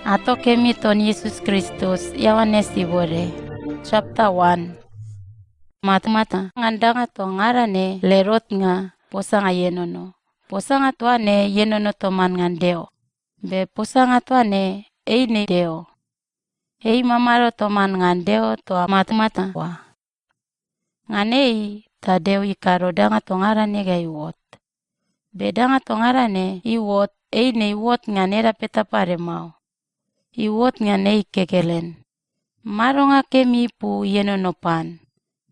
Ato kemi ton Yesus Kristus Yohanes Ibore. Chapter 1. Mata ngandanga to ngarane lerot nga posanga yenono. Posanga tuane yenono toman ngandeo. Be posanga tuane eine deo. Ei mamaro toman ngandeo to mata wa. Nganei ta deo ikaro danga to ngarane ga iwot. Be danga to ngarane iwot eine iwot nganera peta pare mau. Iwot nganei kekelen. Maronga kemi pu yenono pan.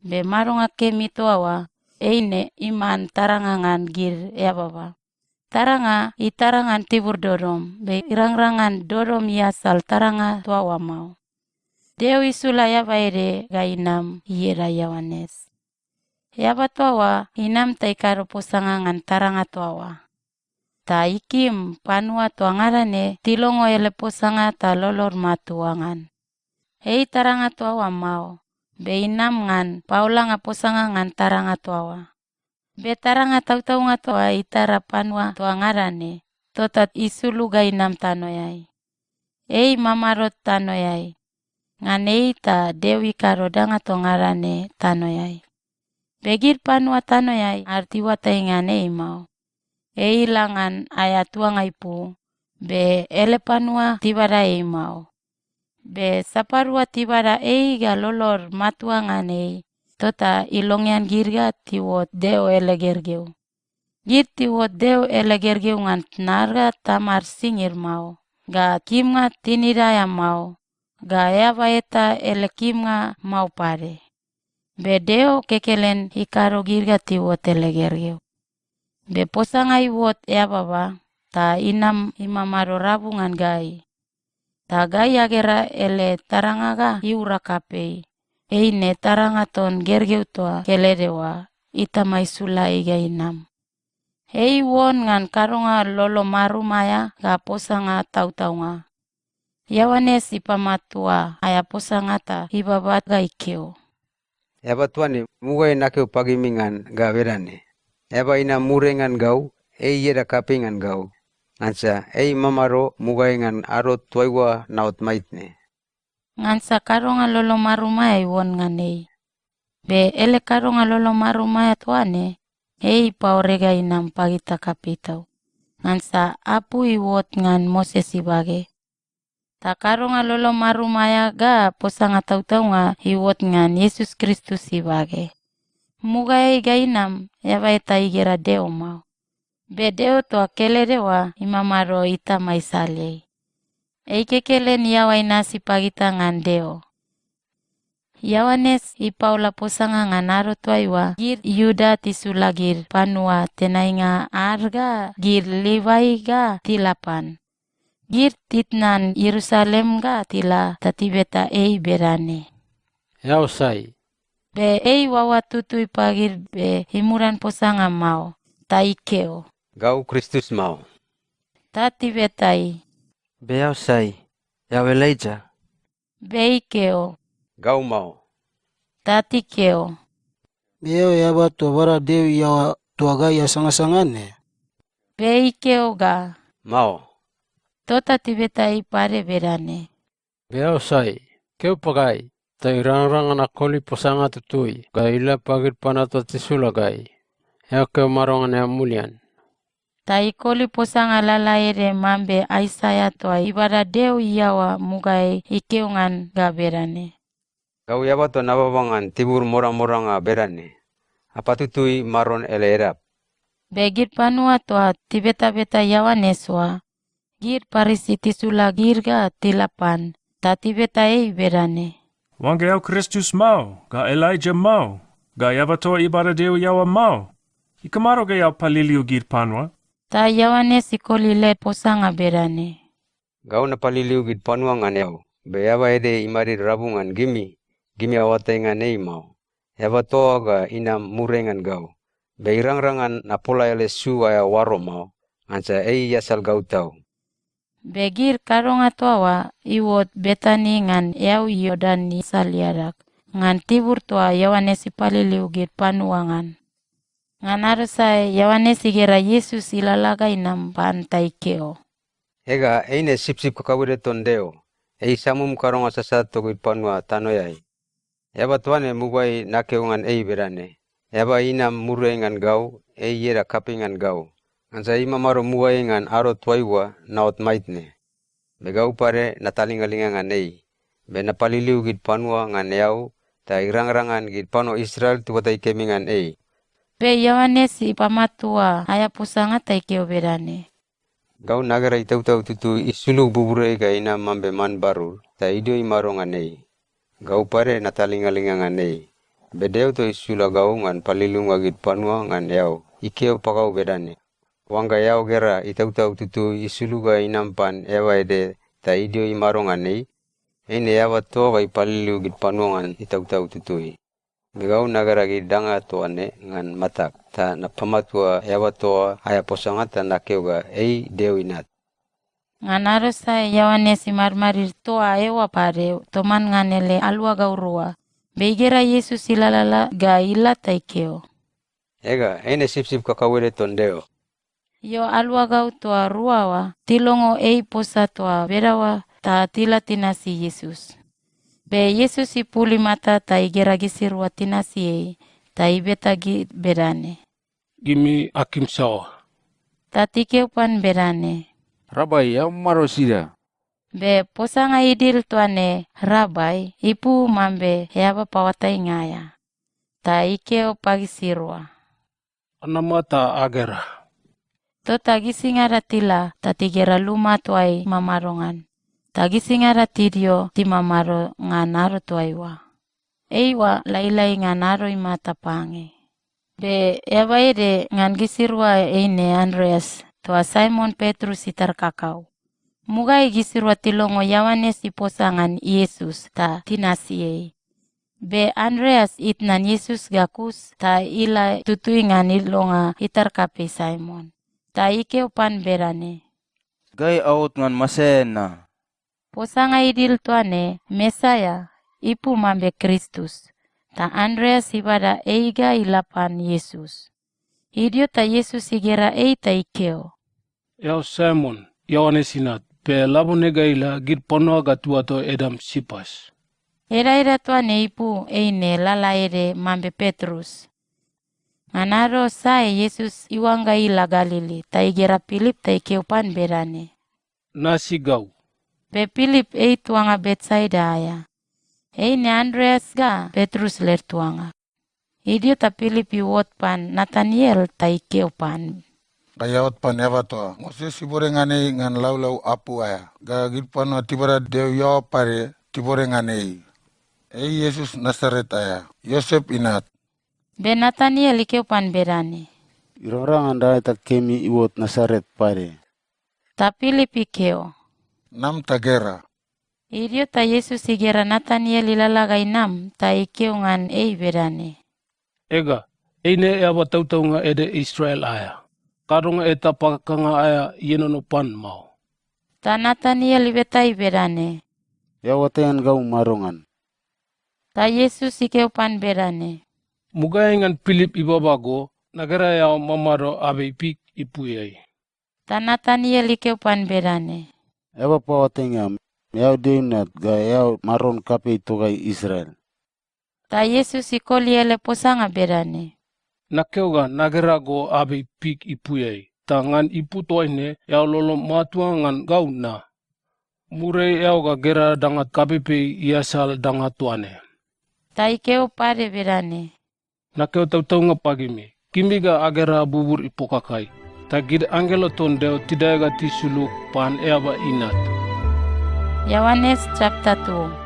Be maronga kemi toawa eine iman tarangangan gir ya baba. Taranga itarangan tibur dorom. Be irangrangan dorom yasal taranga toawa mau. Deo isula yaba ere ga inam yera Yohanes. Yaba toawa inam taikaro posangangan taranga toawa. Ta ikim panua toangarane tilongo ele posanga ta lolor matuangan. Hei taranga toawa mau. Be inam ngan paula nga posanga ngan taranga toawa. Be taranga tau-tau nga toa itara panua toangarane. Totat isuluga inam tanoyai. Ei mamarot tanoyai. Ngan ei ta dewi karodanga toangarane tanoyai. Begir panua tanoyai artiwatai ngan ei mau. Ei langan ayatua ngaipu, be ele panua tibara ei mau. Be saparua tibara ei ga lolor matuangan ei, tota ilongyan girga tiwot deo ele gergeu. Gir tiwot deo ele gergeu ngan narga tamar singir mau, ga kimnga tiniraya mau, ga yaba eta ele kimnga mau pare. Be deo kekelen ikaro girga tiwot ele gergeu. Be posanga iwot ya baba, ta inam imamaro rabungan gai. Ta gai agera ele tarangaga iura kapei. Eine taranga ton gergeu toa kelerewa, itamai sulai ga inam. Hei won ngan karonga lolo marumaya ga posanga tau-taunga. Yohanes ipamatua aya posanga ta ibabat ga ikeo. Eba tuane mugai nakeu pagimingan ga verane. Eba ina murengan gau, ei yera kapingan gau. Ngansa ei mamaro mugai ngan arot tuaiwa naut maitne. Ngansa karonga lolo marumaya iwon ngan ei. Be ele karonga lolo marumaya tuane, ei paorega inam pagita kapitau. Ngansa apu iwot ngan Moses ibage. Ta karonga lolo marumaya ga posanga tau-tau nga iwot ngan Yesus Kristus ibage. Mugai ga inam yaba eta igera deo mau. Be deo toa kelerewa imamaro ita maisalei. Eike kelen yawa inasi pagita ngan deo. Yohanes ipaula posanga ngan aro tuaiwa gir Yuda tisulagir panua tenainga arga gir Levi ga tilapan. Gir titnan Yerusalem ga tila tatibeta ei berane. Yausai. Be ei wawa tutui pagir be himuran posanga mau. Ta ikeo. Gau Kristus mau. Ta tibetai. Be yausai. Yau Elijah. Be ikeo. Gau mau. Ta tikeo. Beo yaba to bara dewi yawa tuaga ya sanga-sangane. Be ikeo ga. Mau. Tota tibetai pare berane. Be yausai. Keu pagai. Tai rang-rang anak koli posanga tutui. Gai ila pagir panato tisula gai. Ya keu marongan yang mulian. Ta ikoli posanga lalaere mambe Aisaya toa ibara deu iawa mugai ikeungan ga berane. Gau yaba to nababangan tibur morang-moranga berane. Apa tutui maron ele erap. Begir panua toa tibeta-beta Yohanes wa. Gir parisi tisula gir ga tilapan. Ta tibeta ei berane. Wanga yau Kristus mau, ga Elijah mau, ga yabato ibara deu yawa mau. Ikamaro ga yau paliliu gir panwa. Ta Yohanes ikoli le posanga berane. Gau na paliliu gid panuangan yau. Be yaba ede imari rabungan gimi. Gimi awatengan ei mau. Yaba toa ga inam murengan gau. Be irang-rangan na pola ele su aya waro mau. Ngansa ei yasal gau tau. Begir karonga toa iwot betani ngan yau Yordani saliarak. Ngan tibur toa Yohanes ipaliliu gir panuangan. Ngan arusai Yohanes igera Yesus ilalaga inam pantai keo. Ega eine sipsip kakawire tondeo. Samum karonga sasat togit panua tanoyai. Eba tuane mugai nakeungan berane. Eba inam murengan gau, yera kapingan gau. Ansa ima maro mugai ngan aro tuaiwa naot maitne. Begau pare natalingalingan Be napaliliu git panua ngan yau, ta irang-rangan git panua Israel tuwatai kemingan Be Yohanes ipamatua aya pusanga taikeo berane. Gau nagara itau-tau tutu isulu bubure ga ina mambe man baru, ta idio imaro ngan Gau pare natalingalingan ngan Bedeu to isula gau ngan palilunga git panua ngan yau, ikeo pakau bedane. Wangga yau gera itau-tau tutu isulu ga inampan ewa ede ta idio imaro ngan Ine yawa toga ipaliliu git panua ngan itau-tau tutui. Begau nagara git danga toane ngan matak, ta napamatua yawa toa aya posanga ta nakeuga deu inat. Ngan arosa Yohanes imarmarir toa ewa pare toman nganele alua gaurua. Beigera Yesus ilalala ga ila taikeo. Ega, ene sip-sip kakawere tondeo. Yo alua gau toa ruawa, tilongo posa toa berawa ta tila tinasi Yesus. Be Yesus ipuli mata ta igera gisirua tinasi ta ibetagi berane. Gimi akim sawa. Ta tikeupan berane. Rabai, ya maro sida. Be posanga idil tuane Rabai ipu mambe yaba pawatai ngaya. Ta ikeo pagi sirua. Anamata agera. Tota gisingara tila ta tigera luma tuai mamarongan. Ta gisingara tidio ti mamaro nganaro tuaiwa. Eiwa lailai nganaro imata pange. Be yaba ede ngan gisirua eine Andreas tua Simon Petrus itar kakau. Mugai gisirua tilongo Yohanes iposangan Yesus ta tinasi Be Andreas itnan Yesus gakus ta ila tutui ngan ilonga itar kape Simon. Ta ikeo pan berane. Gai out ngan masena. Posanga idil tuane Mesaya ipu mambe Kristus. Ta Andreas ibada eiga ilapan Yesus. Idio ta Yesus igera ta ikeo. Yau Simon, Yohanes inat. Pe labonega ila git ponoa gatuato edam sipas. Era tuane ipu eine lala ere mambe Petrus. Nganaro sae Yesus iwanga ila Galili. Ta igera Pilip ta ikeo pan berane. Nasi gau. Be Pilip tuanga Betsaida aya. Ne Andreas ga Petrus ler tuanga. Idio ta Pilip iwot pan Nathaniel ta ikeo pan. Gayawat pan eva to. Moses tibore ngane ngan laulau apu aya. Ga gilpano tibara deu yaw pare tibore ngane. Yesus Nazaret aya. Yosef inat. Be Nathaniel ikeo pan berane. Irang anda ta kemi iwot Nazaret pare. Ta Pilip ikeo. Nam tagera. Idio ta Yesus igera Nathaniel ilalagai nam ta ikeo ngan berane. Ega, eine aba tautaunga ede Israel aya. Karunga eta pakanga aya yenono pan mau. Ta Nathaniel ibetai berane. Yawatean gau marongan. Ta Yesus ikeo pan berane. Mugayengan Philip ibabago, nagara yao mamaro abe ipik ipuyai. Ta Nathaniel ikeo pan berane. Eva pawatengam. Yau deunat ga yau maron kape togai Israel. Ta Yesus ikoli ele posanga berane. Nakeuga nagara go abe ipik ipuyai. Tangan ipu toine yao lolo matua ngan gau na. Mure yao ga gera dangat kapepe iasal dangat tuane. Ta ikeo pare berane. Nakeu tautaunga pagimi. Kimiga agera bubur ipokakai. Tagid angelo tondeo tidaga tisulu pan eba inat. Yohanes chapter 2.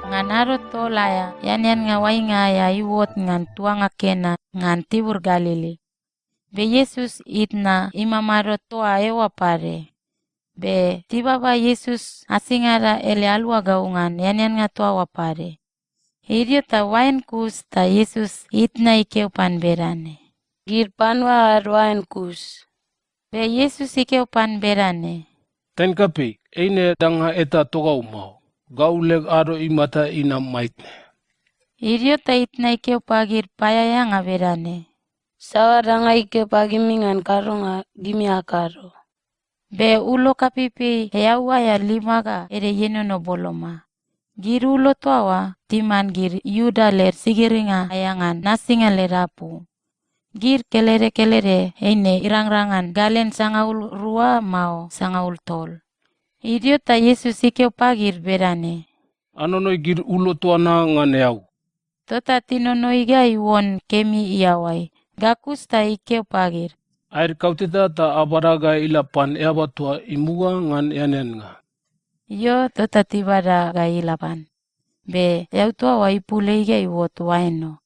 Nganaro tolaya yanian ngawai ngaya iwot ngan tuanga kena ngan tibur Galili. Be Yesus itna imamaro toa ewa pare. Be tibaba Yesus asingara ele alua gaungan yanian ngatoa wapare. Idio ta wain kus ta Yesus itna ikeo pan berane. Gir panwa arwain kus. Be Yesus ikeo pan berane. Ten kape, eine danga eta togau mau. Gauleg aro imata ina maitne. Idio ta itna ikeo pagir payayanga berane. Sawa ranga ike pagimingan karonga gimi akaro. Be ulo kapipi heawa ya 5 ga ede yenono boloma. Gir ulo toawa timan gir Yuda ler sigiringa ayangan nasinga lerapu. Gir kelere heine irang-rangan galen sangaul rua mau sangaul tol. Idio ta Yesus ikeu pagir berane. Anonoi gir ulo tuana ngan yau. Tota tinonoi ga iwon kemi iawai. Gakus ta ikeu pagir. Air kautita ta abaraga ilapan eaba tua imuga ngan yanen nga. Yo tota tibada ga ilapan. Be yau tua wa ipulei ga iwot waeno.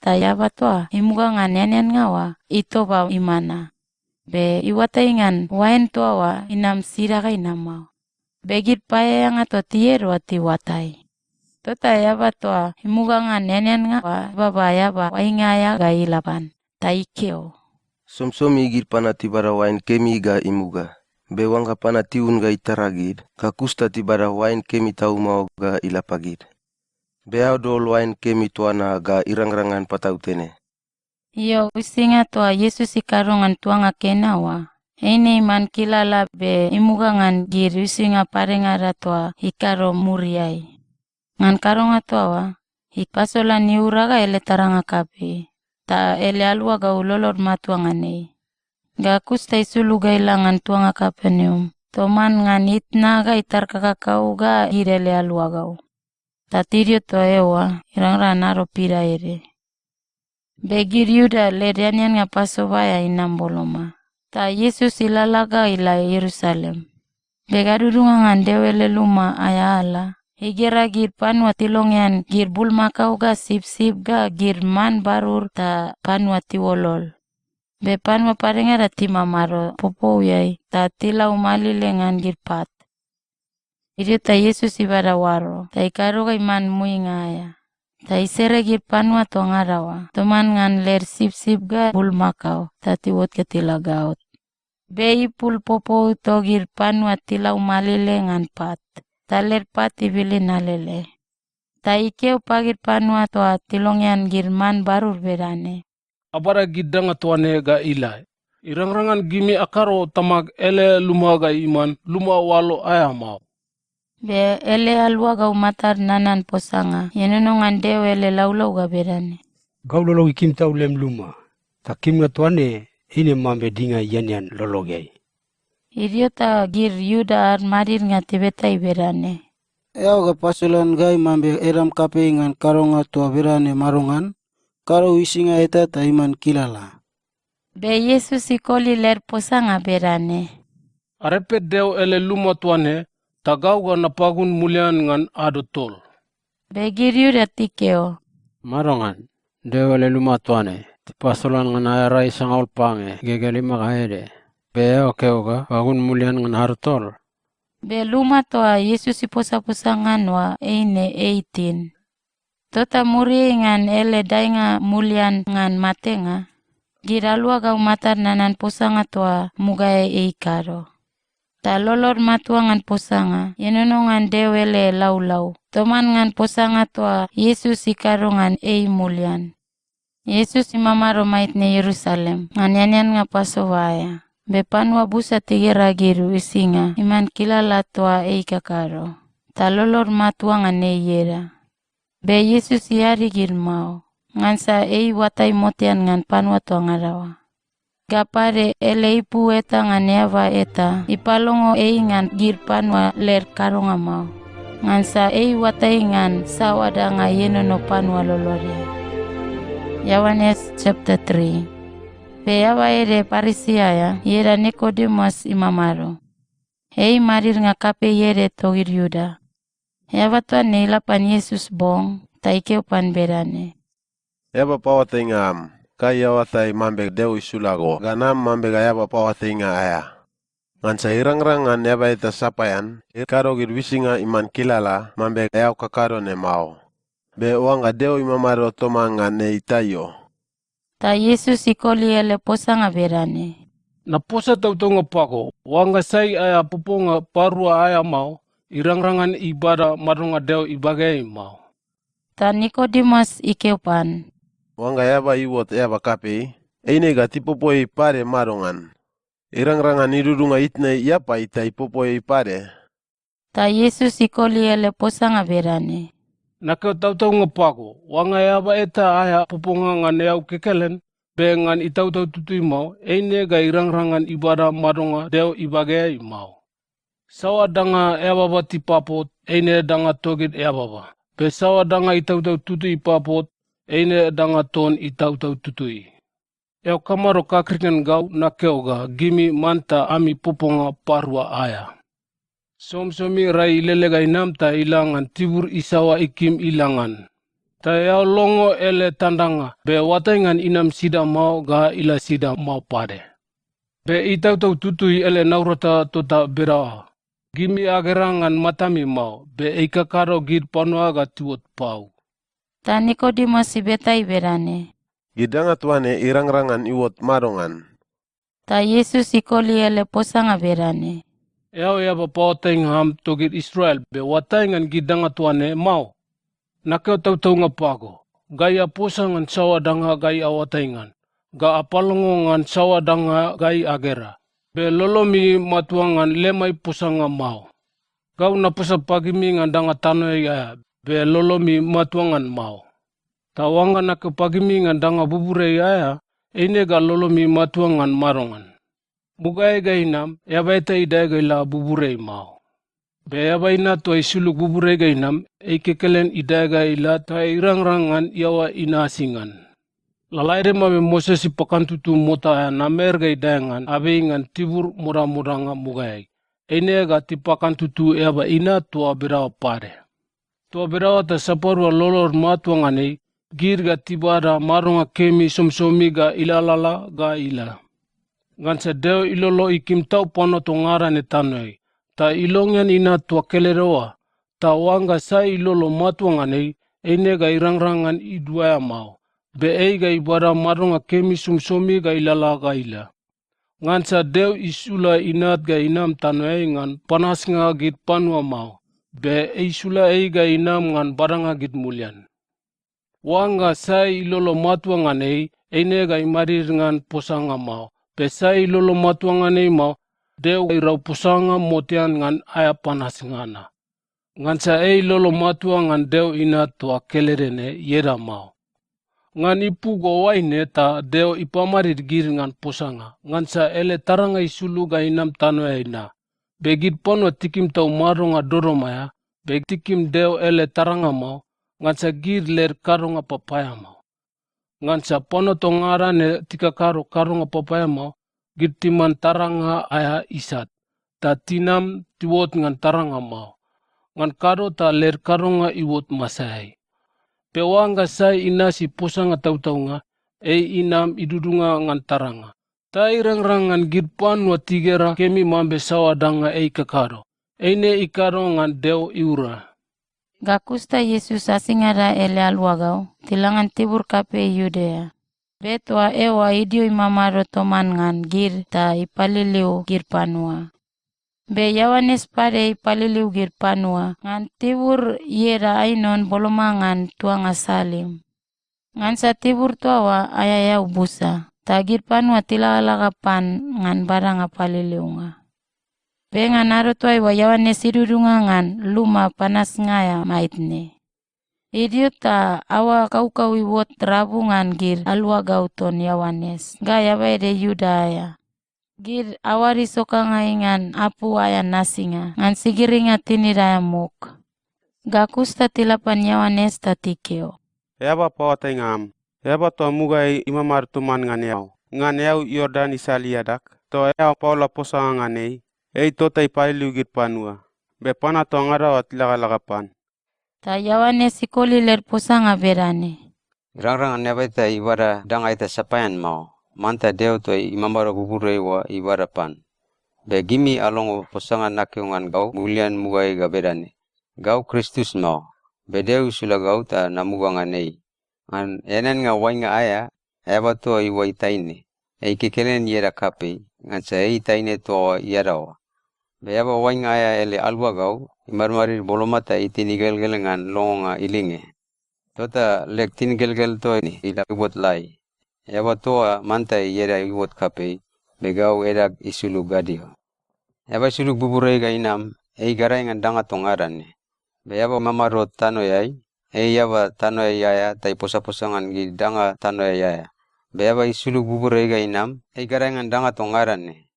Ta yaba tua imuga ngan yanen nga wa itoba imana. Be iwata ingan waen tua wa inam siraga inamau. Begit paya yang ato tiero ati watai. Tota yaba tua imuga ngan yanen nga wa baba yaba waingaya ga ilapan. Ta ikeo. Somsomi gir pana tibara wain kemi ga imuga. Be wanga pana tiun ga itaragid. Kakusta tibara wain kemi tau mau ga ilapagid. Be dol wain kemi tuana ga irang-rangan patautene. Yo usinga toa Yesus ikarongan tuanga kenawa. Eine iman kilala be imuga ngan gir usinga parengara toa ikaro muriai. Ngan karonga toa wa ipasola niuraga ele taranga kapi. Ta ele alua ga ulolor matuanga nei. Ga kusta isulu ga ilangan tuanga Kapernaum. Toman ngan itna ga itar kakakau ga girele alua gau. Ta tirio toa ewa irang-rangan naro pira ere. Begir Yuda ledanian nga pasobaya inam boloma. Ta Yesus ilalaga ila Yerusalem. Begadudunga ngan dewele luma aya ala. Higera gir panua tilongyan gir bulmakau ga sip-sip ga gir man barur ta panua tiwolol. Be panua parengara timamaro popo yai ta tila umali lengan gir pat. Idio ta Yesus ibada waro. Ta ikaruga iman muingaya. Ta isere gir panua tongarawa. Toman ngan ler sip-sip ga bulmakau. Ta tiwot ketila gaut. Be ipul popo to gir panua tila umalile ngan pat. Ta ler pat ibili nalele. Ta ikeu pagir panua toa tilongyan gir man barur berane. Abara gidanga tuane ga ilai. Irang-rangan gimi akaro tamag ele luma ga iman luma walo aya mau. Be ele alua gau matar nanan posanga. Yenonongan dew ele laulau ga berane. Gau lolo ikim tau lem luma. Takim nga tuane ine mambe dinga yanian lologay. Idio ta gir Yuda ar marir nga tibetai berane. Yau ga pasolan gai mambe eram kape ngan karonga tua berane marongan. Karo isinga eta ta iman kilala. Be Yesus ikoli ler posanga berane. Arepet deo ele luma tuane tagau ga napagun mulian ngan ado tol. Be gir Yuda tikeo. Marongan, deo ele luma tuane. Tipasolan ngan ayarai sangaul pange gegelima kaede. Be okeo ga pagun mulian ngan ado tol. Be luma toa Yesus iposa-posangan wa eine 18. Tota muri ngan ele dainga mulian ngan matenga. Giralua gau matar nanan posanga toa mugaya eikaro. Ta lolor matua ngan posanga. Yenonongan dewele lau-lau. Toman ngan posanga toa Yesus ikaro ngan mulian. Yesus imamaro maitne Yerusalem. Ngan yanyan nga pasowaya. Be panua busa tigera giru isinga. Iman kilala toa eikakaro. Ta lolor matua ngan yera. Be Yesus iari girmau. Ngansa watai motian ngan panua toa ngarawa. Gapare ele ipu eta ngan yava eta. Ipalongo ngan gir panua ler karonga mau. Ngansa watai ngan sawada nga yenono panua loloria. Yohanes chapter 3. Be yawa ere parisia ya. Yera Nicodemus imamaro. Marir nga kape yere togir Yuda. Yava tua neilapan Yesus bong. Taikeu pan berane. Yaba pawate ngam. Kaya watai mambe deu isulago. Ganam mambe gayaba pawate nga aya. Ngan sa irang-rangan yaba ita sapayan. Ikaro girwisinga iman kilala mambe gayau kakaro ne mau. Be wanga deu imamaro tomanga ne itayo. Ta Yesus ikoli ele posanga berane. Na posa tautonga pako. Wanga sai aya puponga parua aya mau. Irang-rangan ibada marunga deo ibagai mau. Ta Nicodemus ikeupan. Wanga yaba iwot yaba kape. Eine ga tipopoi pare marongan. Irang-rangan idudunga itne iapa ita ipopoe ipade. Ta Yesus ikoli ele posanga berane. Nakeo tautau ngapako, wanga yaba eta aya poponga ngan yau kekelen, be ngan itautau tutui mau, eine ga irang-rangan ibada madonga deo ibagea mau. Sawa danga yababa tipapot, eine danga togit yababa. Be sawa danga itautau tutui papot, eine danga ton itautau tutui. Yau kamaro kakrikan gau nakeo ga gimi manta ami poponga parua aya. Somsomi rai lelega inam ta ilangan tibur isawa ikim ilangan. Ta yau longo ele tandanga be wataingan inam sida mau ga ila sida mau pade. Be itautau tutui ele naurata tota berawa. Gimi agerangan matami mau be ikakaro gid panua ga tuot pau. Ta Nikodimos ibetai berane. Gidanga tuane irang-rangan iwot madongan. Ta Yesus ikoli ele posanga berane. Yau yaba pauteng ham togit Israel be wataingan gidanga tuane mau. Nakeo tautau ngapako. Gaya posangan sawa danga gai awataingan. Ga apalongo ngan sawa danga gai agera. Be lolomi matuangan lemai posanga mau. Gau na posa pagimi ngan danga tanoe ya. Be lolomi matuangan mau. Tawanga nakeo pagimi ngan danga bubure ya. Eine ga lolomi matuangan marongan. Mugai gainam, yabaita idai gaila buburei mau. Be yabaina to isuluk buburei gainam, kekelen idai gaila ta irang-rangan yawa inasingan. Lalaire mame Moses ipakantutu mota ya namer gaidangan, abeingan tibur mura-muranga mugai. Ene ga tipakantutu yaba ina tua berawa pare. Tua berawa ta saparua lolor matuangane, gir ga tibara marunga kemi somsomi ga ilalala ga ila. Ngansa deo ilolo ikim tau pono tongara ne tanoi. Ta ilongian ina tua keleroa. Ta wanga sa ilolo matuangane, ene ga irang-rangan iduaya mau. Be ga ibada marunga kemi sumsomi ga ilala ga ila. Ngansa deo isula inat ga inam tanoi ngan panas nga git panua mau. Be isula ga inam ngan baranga git mulian. Wanga sa ilolo matuangane, ene ga imarir ngan posanga mau. Pesai lolo matuangane mau, deo irau pusanga motian ngan aya panas ngana. Ngansa lolo matuangan deo ina tua kelerene yera mau. Ngan ipu go waine ta deo ipamarir gir ngan pusanga. Ngansa ele taranga isulu ga inam tano ina. Begit pono tikim tau marunga doromaya, be tikim deo ele taranga mau, ngansa gir ler karunga papaya mau. Ngansa pono tongara ne tika karunga papaya mau, gitiman taranga aya isat. Ta tinam tiwot ngan taranga mau. Ngan karo ta ler karunga iwot masai. Pewanga sai ina si posanga tautaunga, inam idudunga ngan taranga. Ta irang-rangan girpan wa tigera kemi mambe sawa danga kakaro. Eine ikaro ngan deo iura. Gakusta Yesus asingara ele alwagau, tilangan tibur kape Yudea. Betwa ewa idio imamaro toman ngan gir ta ipaliliu gir panua. Be Yawanes pare ipaliliu gir panua, ngan tibur yera ainon bolomangan tuanga Salim. Ngan sa tibur tuawa ayaya ubusa, ta gir panua tilalakapan ngan baranga paliliunga. Benga naro tuai wa Yawanes idudunga ngan luma panas ngaya maitne. Idiot ta awa kau iwot rabungan gir alwa gauton Yawanes. Gaya baide Yudaya. Gir awari soka ngaingan apu aya nasinga. Ngan sigiringa tiniraya muk. Gakusta tilapan Yawanes tatikeo. Yaba pawata ngam. Yaba to mugai imamar tuman ngan yau. Ngan yau Yordan isaliadak. To yau paula posanga nganei. Tota ipaliu gir panua. Be pana to ngara tilakalakapan. Ta Yawanes ikoli ler posanga berane. Rang-rangan yabaita ibara dangaita sapayan mau. Manta deo to imamara bubure wa ibara pan. Be gimi alongo posanga nakiungan gau mulian mugai gaberane. Gau Kristus mau. Be deo sula gau ta namuga nganei. An enen nga wainga aya, eba to iwa itaine. Kekelen yera kape, ngan sa itaine to yarawa. Be eba wainga aya ele alwa gau, imarmarir bolomata itinigel-gel ngan longa ilinge. Tota lek tinigel-gel to ini ila ibot lai. Eba toa mantai yera ibot kape, begau edak isuluk gadio. Eba suluk buburai ga inam, garai ngan danga tongaran ne. Be eba mamarot tano yai, yaba tano yaya, tai posa-posangan gi danga tano yaya. Be eba isuluk buburai ga inam, garai ngan danga tongaran ne.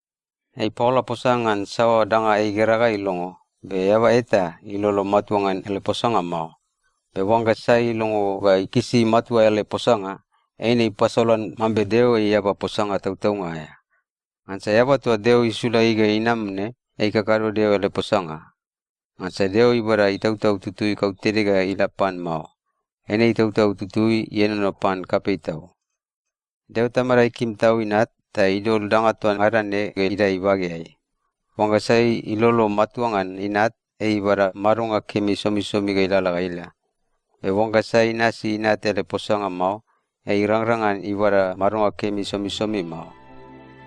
Paula posangan sawa danga geraga ilongo, be eba eta ilolo matuangan ele posanga mau. Be wangga sai ilongo ga ikisi matua ele posanga, ini pasolan mambe deo yaba posanga tau-tau ngaya. Ansa yaba tua deo isula iga inam ne, kakaro deo ele posanga. Ansa deo ibara itau-tau tutui kau terega ilapan mau. Ini itau-tau tutui yenono pan kapitau. Deo tamara ikim tau inat, ta idol danga tuan arane ga ida ibage ai. Wangga sai ilolo matuangan inat, ibara marunga kemi somi-somi ga ilala ga ila. Wangga sai nasi inat ele posanga mau, irang-rangan ibara marunga kemi somi-somi mau.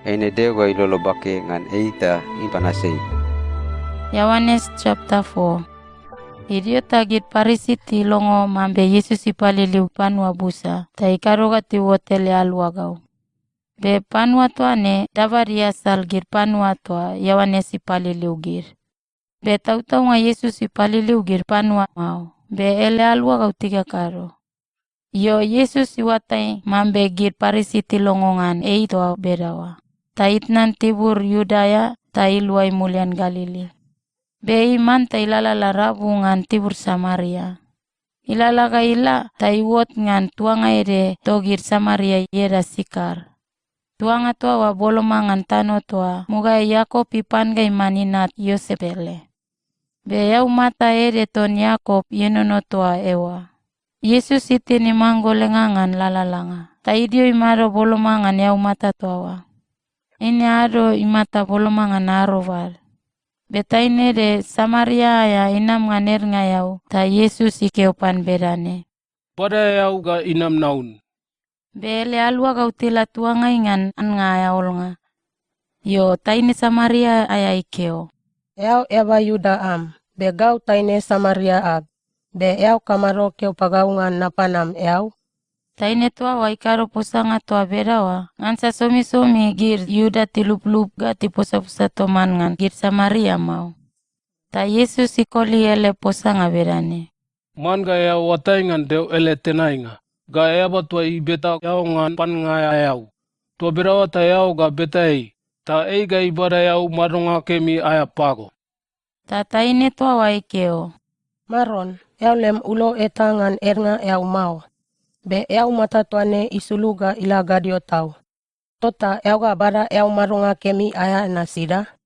Ene deo ga ilolo bake ngan eita ipanasei. Yohanes chapter 4. Idio tagit parisiti longo mambe Yesus ipaliliu panua busa, ta ikaroga ti wotele aluagau. Be panua tuane davari asal gir panua tua Yohanes ipaliliu gir. Be tau-tau nga Yesus ipaliliu gir panua mau, be ele aluagau 3 karo. Yo Yesus iwatai mambe gir parisiti longongan tua berawa. Ta itnan tibur Yudaya, ta iluai mulian Galili. Be iman ta ilala larabu ngan tibur Samaria. Ilala ga ila ta iwot ngan tuanga ere togir Samaria yera Sikar. Tuanga tua wa boloma ngan tano tua muga Yakob ipan ga imaninat Yosepele. Be yau mata ere ton Yakob yenono tua ewa. Yesus itini manggolengangan lalalanga. Ta idio imaro boloma ngan yau mata tua. Ini ado imata bolomangan arovar. Betaine de Samaria ya inam nganer ngayau, ta Yesus ikeupan berane. Pada yau ga inam naun. Bele alua gau tila tuanga ingan an ngayau nga. Yo taine Samaria aya ikeo. Yau eba Yuda be gau taine Samaria be yau kamaro keu pagaungan napanam yau. Taine tua wa ikaro posanga tua berawa. Ngansa somi-somi gir Yuda tilup-lup ga tiposa-posa toman ngan gir Samaria mau. Ta Yesus ikoli ele posanga berane. Man ga yau watai ngan deo ele tenai nga. Ga eba tua ibeta yau ngan pan ngaya yau. Tua berawa ta yau ga betai. Ta ga ibara yau marunga kemi aya pago. Ta taine tua wa ikeo. Maron, yau lem ulo etangan ernga yau mau. Be yau mata tuane isuluga ila gadio tau. Tota yau ga bara yau marunga kemi aya nasida.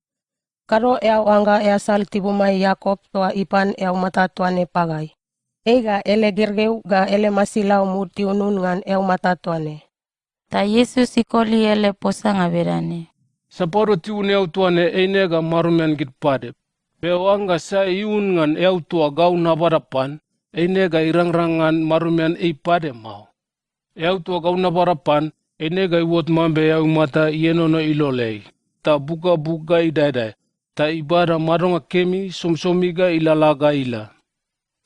Karo yau anga sal tibumai Yakob tua ipan yau mata tuane pagai. Ega ele gergeu ga ele masilau murti unun ngan yau mata tuane. Ta Yesus ikoli ele posanga berane. Saporo tiun yau tuane eine ga marumen git pade. Be wanga sa iun ngan yau tua gau nabarapan. Eine ga irang-rangan marumian pade mau. Yau tua gau nabarapan, eine ga iwot mambe yau mata yenono ilolei. Ta buka-buka idai-dai. Ta ibara marunga kemi somsomi ga ilalaga ila.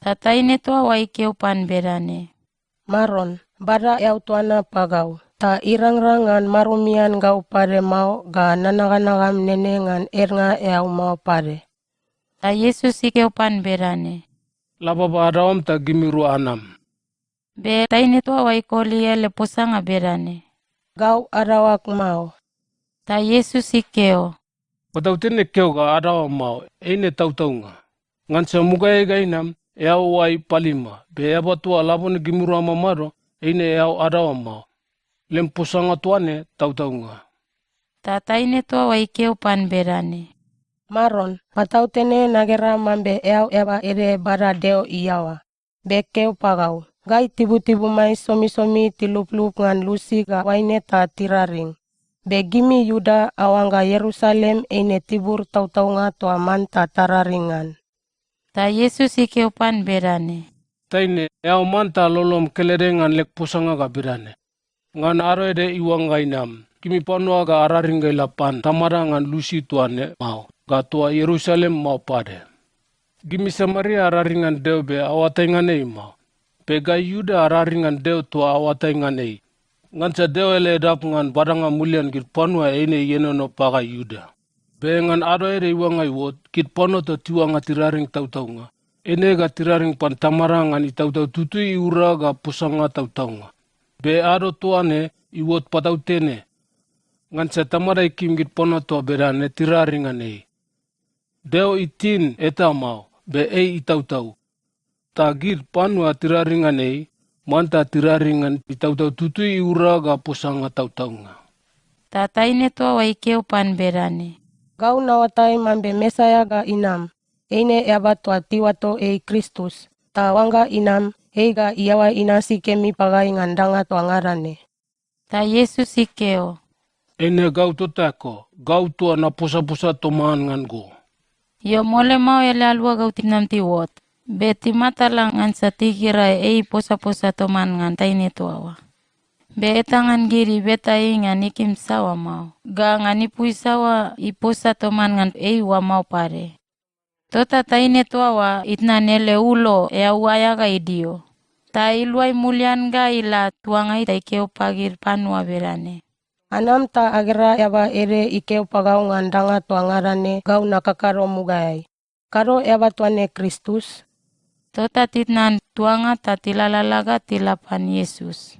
Ta taine tua wa ikeupan berane. Maron, bara yau tuana pagau. Ta irang-rangan marumian gau pade mau ga nanaganagam nenengan ernga yau mau pade. Ta Yesus ikeupan berane. Laba barawam ta gimiru anam. Be taine tua wa ikoli ele posanga berane. Gau arawak mau. Ta Yesus ikeo. Patau tene keo ga arawam mau, eine tau-tau nga. Ngansa mugai ga inam, yau wai palima. Be eba tua labone gimiru amamaro, eine yau arawam mau. Lem posanga tuane tau-tau nga. Ta taine tua wa ikeupan berane. Maron, patau tene nagera mambe yau eba ere bara deo iyawa. Be keu pagau. Gai tibu-tibu mai somi-somi tilup-lup ngan lusi ga waine ta tiraring. Be gimi Yuda awangga Yerusalem eine tibur tau-tau nga tua manta tararingan. Ta Yesus ikeupan berane. Taine, yau manta lolom kelerengan lek posanga ga birane. Ngan aro ede iwang ga inam. Kimi panua ga araring ga ilapan tamara ngan lusi tuane mau. Ga tua Yerusalem mau pade. Gimi Samaria araringan deo be awatai nganei mau. Pe ga Yuda araringan deo tua awatai nganei. Ngansa Deo ele dap ngan baranga mulian git panua ene yenono paga Yuda. Be ngan ado ere iwanga iwot git pano to tiwanga tiraring tautaunga. Ene ga tiraring pan tamara ngan itautau tutui ura ga pusanga tautaunga. Be ado tuane iwot patautene. Ngansa tamara ikim git pano to berane tiraring ane. Deo itin eta mau be itautau. Tagir panua tiraring ane. Manta tiraringan itautau tutui ura ga pusanga tautaunga. Tataine toa wa ikeu pan berane. Gau nawatai mambe Mesaya ga inam. Eine eba toa tiwato Kristus. Ta wanga inam, ga iawa inasi kemi pagai ngandanga toa ngarane. Ta Yesus ikeo. Ene gau totako, gau toa na pusa-pusa tomaan ngan go. Yo mole mau ele alua gau tinam tiwot. Be timata lang ngan sa tikira posa-posa toman ngan taine toawa. Be etangan giri beta ngan ikim sawa mau. Ga ngan ipui sawa iposa toman ngan wa mau pare. Tota taine toawa itna nele ulo uaya ga idio. Ta iluai mulian ga ila tuangai ta ikeo pagir panua berane. Anam ta agera eba ere ikeo pagau ngandanga toa ngarane gau nakakaro mugai. Karo eba tuane Kristus. Tota titnan tuanga ta tilalalaga tilapan Yesus.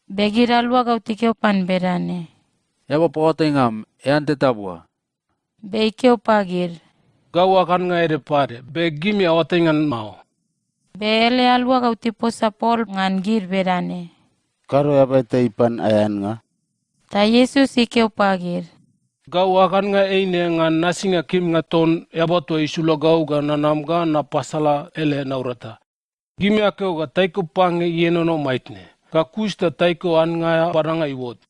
Begira lua gau tikeo pan berane. Eba pawatengam, ante tabua. Be ikeo pagir. Gau akan nga ere pare, be gimi awatengan mau. Be ele alua gau tipo sapol ngan gir berane. Karo eba ipan ayan nga. Ta Yesus ikeo pagir. Gau akan nga eine ngan nasinga kim nga ton eba to isula gau ga nanam ga na pasala ele naurata. Gimi akeo ga taiko pange yenono maitne. Ka kusta taiko an nga paranga iwot.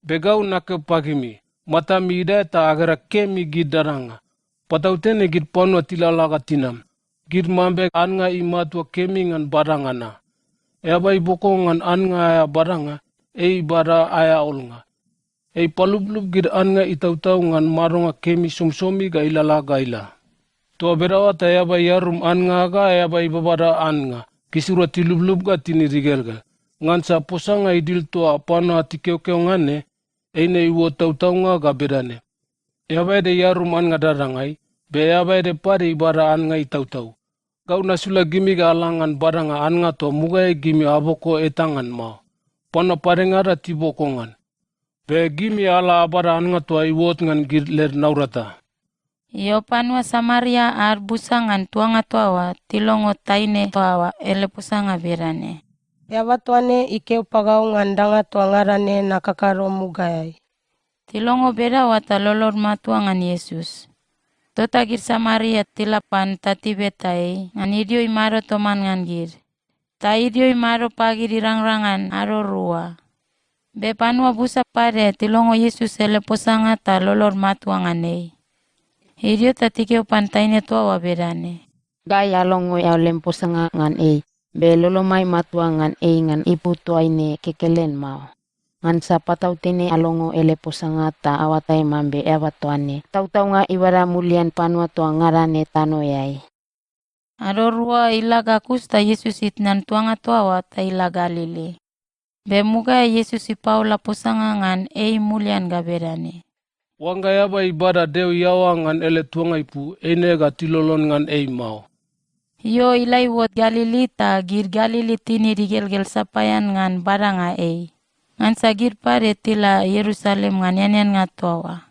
Be gau nakeo pagimi. Mata mida ta agara kemi gidaranga. Patautene gid panua tilalaga tinam. Gid mambe an nga imatua kemi ngan barangana. Eba iboko ngan an nga aya baranga. Bara aya olnga. Palublub gid an nga itautaw ngan maronga kemi somsomi ga ilala ga ila. Tua berawa ta yaba yarum an nga ga yaba ibabara an nga. Kisura tilublub ga tinirigel ga. Ngan sa posanga idil tua pana tikeo-keo ngane. Eine iwo tautaw nga ga berane. Yaba ede yarum an nga darangai. Be yaba ede pare ibara an nga itautaw. Gau nasula gimi ga alangan baranga an nga to mugay gimi aboko etangan ma. Pana parengara tibokongan. Be gimi ala abara an nga toa iwot ngan girler naurata. Yo panua Samaria arbusangan tuanga toawa tilongo taine toawa ele pusanga berane. Yaba tuane ikeo pagau ngandanga toa ngarane nakakaro mugai. Tilongo beda wata lolor matuangan Yesus. Tota gir Samaria tilapan tati betai ngan idio imaro toman ngan gir. Ta idio imaro pagi dirang-rangan aro rua. Be panua busa pare tilongo Yesus ele posanga ta lolor matuangan ei. Idio tatikeo pantaine toa berane. Gaya longo ya lemposanga ngan ei. Be lolomai matuangan ei ngan ipu toaine kekelen mau. Ngan sa patau tene alongo ele posanga ta awatai mambe ewa toane. Tau-tau nga ibara mulian panua toa ngarane tano yai. Aro rua ilaga kusta Yesus itnan tuanga toawa ta ilaga lili. Be muga Yesus ipaula posanga ngan ei mulian ga berane. Wanga yaba ibada Deo yawa ngan ele tuanga ipu ene ga tilolon ngan ei mau. Yo ilai wot Galili ta gir Galili tini rigel-gel sapayan ngan baranga ei. Ngan sagir pare tila Yerusalem ngan yanen nga toawa.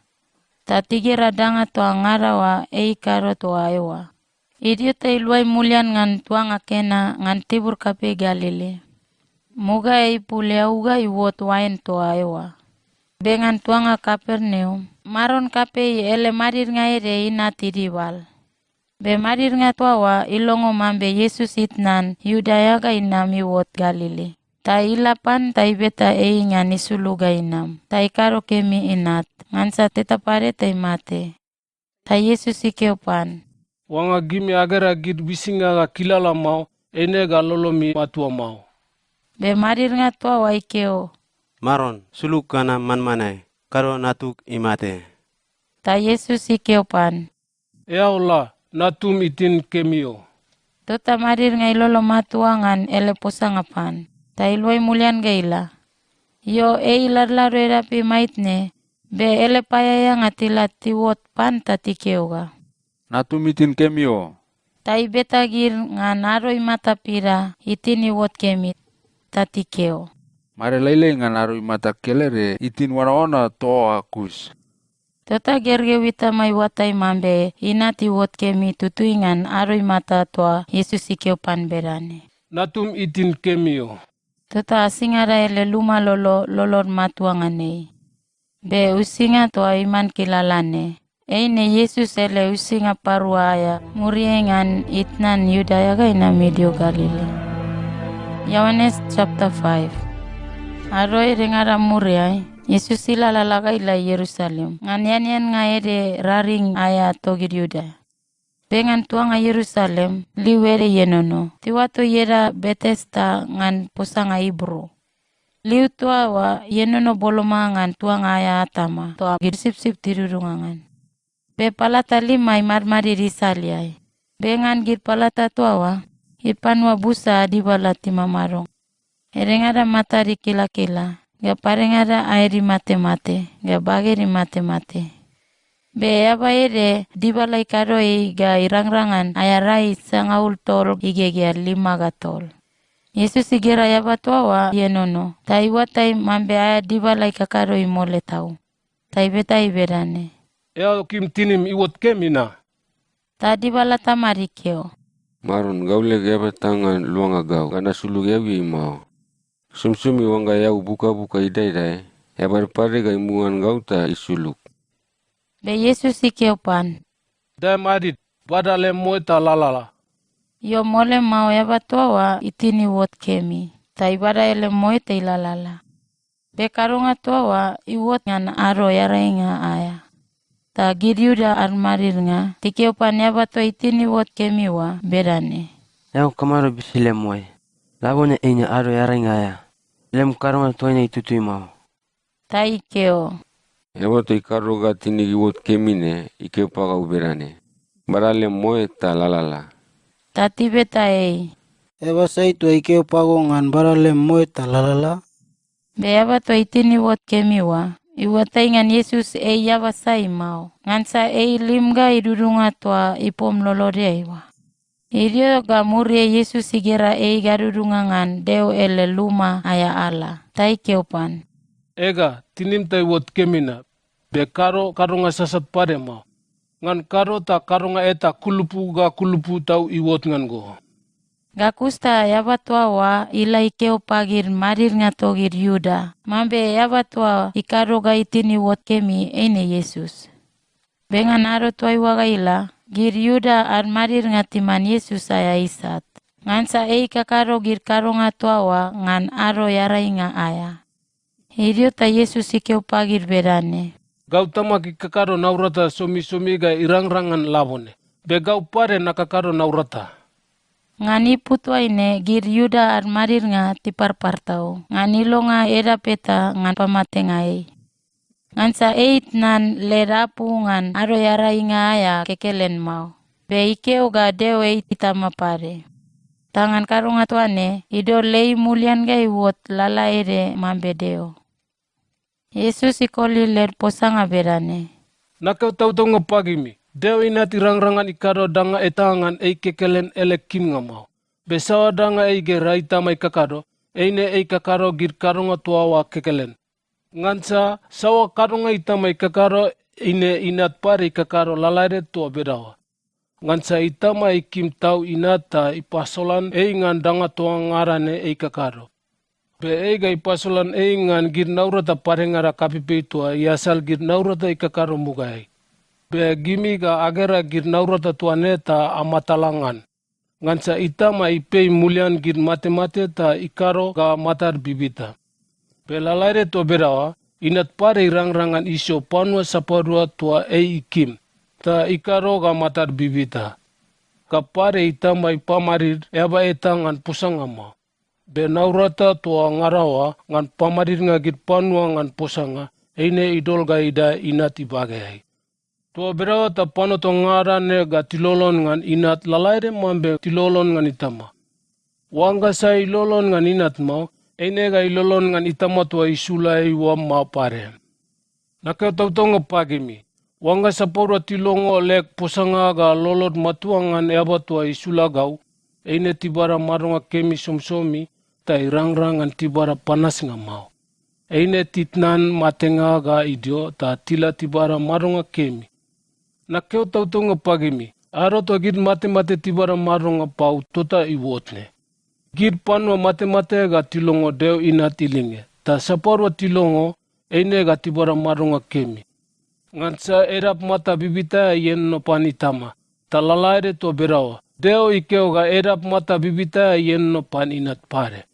Ta tigira danga toa ngarawa ei karo toa ewa. Idio ta iluai mulian ngan tuanga kena ngan tibur kape Galili. Muga pule auga iwot wain toa ewa. Bengan tuanga Kapernaum. Maron kape ele marir nga ere ina tidibal. Be marir nga toawa ilongo mambe Yesus itnan Yudaya ga inam iwot Galili. Ta ilapan ta ibeta ngan isuluga inam. Ta ikaro kemi inat. Ngansa tetapare ta imate. Ta Yesus ikeopan. Wanga gimi agara gid bisinga ga kilala mau ene ga lolomi matua mau. Be marir nga toawa ikeo. Maron, suluk kana manmanai, karo natuk imate. Ta Yesus ikeopan. Allah, natum itin kemio. Tota marir nga ilolo matuangan ele posangapan. Ta iluai mulian gaila. Yo larlaro erapi maitne, be ele payaya ngatila tiwot pan tatikeuga. Natumitin kemio. Tai betagir ngan aroi mata pira itini wot kemit tatikeo. Mare lailai ngan arui mata kelere itin wanaona to akus. Tota gerge wita mai watai mambe inati wot kemi tutuingan aroi mata toa Yesus ikeo pan berane. Natum itin kemio. Tota asingara ele luma lolor matuanganei. Be usinga toa iman kilalane. Eine Yesus ele usinga paruaya muriengan itnan Yudaya ga ina medio Galilea. Yohanes chapter 5. Aroi ringara muriai. Yesus ila lalaga ila Yerusalem. Nganianian nga ede raring aya togir Yuda. Bengan tuanga Yerusalem liwere yenono. Tiwato yera Bethesda ngan posanga Ibro. Liu tua wa yenono boloma ngan tuanga aya atama. Toa girsip-sip tirurungangan. Be palata limai marmari risaliai. Bengan gir palata tuawa, ipanwa busa di balati mamarong. Erengada matari kila-kila, ga parengada airi mate-mate, ga bageri mate-mate. Be yaba ere di balai karoi ga irang-rangan ayarai sangaul tol igegea 5 ga tol. Yesus igera yaba tuawa yenono, taiwatai mambe aya di balai kakaroi mole tau. Taibetai berane. Ea kim tinim iwot kemina. Tadi bala tamarikeo. Maron gaule geba tangan luanga gau kana sulu gebi mau. Sumsumi wanga yau buka-buka idai-dai. Yabar pare ga imuan gau ta isuluk. Be Yesus ikeo pan. Dai madit badale moita lalala. Yo mole mau yaba toa itini wot kemi. Ta ibada ele moita ilalala. Be karunga toa iwot ngan aro yarainga aya. Ta giryuda armarir nga, tikeo panyaba to itini wot kemiwa, berane. Yau kamaro bisile moy. Labone inya aro yaringaya. Lem karunga toine itutui mau. Ta ikeo. Yaba to ikaro ga tini wot kemine ikeo paga uberane. Barale moe ta lalala. Ta tibeta ei. Eba saito ikeo pago ngan barale moe talalala. Be yaba to itini wot kemiwa. Iwatai ngan Yesus yaba sai mau. Ngansa limga idurunga toa ipom lolorea iwa. Irio ga murie Yesus igera garurunga ngan deo ele luma aya ala. Tai keopan. Ega tinim tai wot kemina. Be karo karunga sasat pare mau. Ngan karo ta karunga eta kulupu tau iwot ngan go. Gakusta yaba toa wa ila ikeo pagir marir nga togir Yuda. Mambe yaba toa ikaro ga itini wot kemi eine Yesus. Bengan aro toa iwaga ila, gir Yuda ar marir nga timan Yesus aya isat. Ngansa kakaro gir karo nga toa wa ngan aro yarai nga aya. Irio ta Yesus ikeo pagir berane. Gau tamaki kakaro naurata somi ga irang-rangan labone. Be gau pare na kakaro naurata. Ngani putwa ine gir Yuda ar marir nga tiparpartau. Ngani lo nga era peta ngan pamate nga Ngansa nan lerapu ngan aro yarai nga aya kekelen mau. Be ikeo ga deo itama pare. Tangan karunga tuane ido lei mulian ga iwot lala ere mambe deo. Yesus ikoli ler posanga berane. Nakau tau-tau ngapagimi. Deo ina tirang-rangan ikaro danga etangan kekelen elekim nga mau. Besawa danga gerai tamai kakaro, eine kakaro gir karunga tuawa kekelen. Ngansa sawa karunga itamai kakaro ine inat pari kakaro lalaire tua bedawa. Ngansa itamai kim tau inata ipasolan ngan danga tua ngarane kakaro. Be ga ipasolan ngan gir naurata parengara kapipe tua iasal gir naurata kakaro mugai. Be gimi ga agera gir naurata tuane ta amatalangan. Ngansa itama ipei mulian gir mate-mate ta ikaro ga matar bibita. Be lalaire to berawa, inat pare irang-rangan isyo panwa saparua tua ikim. Ta ikaro ga matar bibita. Kapare itama ipamarir eba etangan pusangama. Be naurata tua ngarawa ngan pamarir nga gir panwa ngan pusanga. Eine idol ga ida inat ibagai. Tua berawa ta pano to ngarane ga tilolon ngan inat lalaire mambe tilolon ngan itama. Wanga sa ilolon ngan inat mau, Einega ilolon ngan itamatua isulai wa mapare. Nakeo tautonga pagimi. Wanga sapora tilongo lek posanga ga lolot matuangan eabatua isulagau. Eine tibara maronga kemi somsomi ta irangrangan tibara panas nga mau. Eine titnan matenga ga idio ta tila tibara maronga kemi. Nakeo tautonga pagimi. Aro to gid mate tibara maronga pau tota iwotne. Gid panwa mate ga tilongo deo ina tilinge. Ta saparwa tilongo eine ga tibara maronga kemi. Ngansa erap mata bibita yen no panitama. Ta lalaire to berawa. Deo ikeo ga erap mata bibita yen no pan inat pare.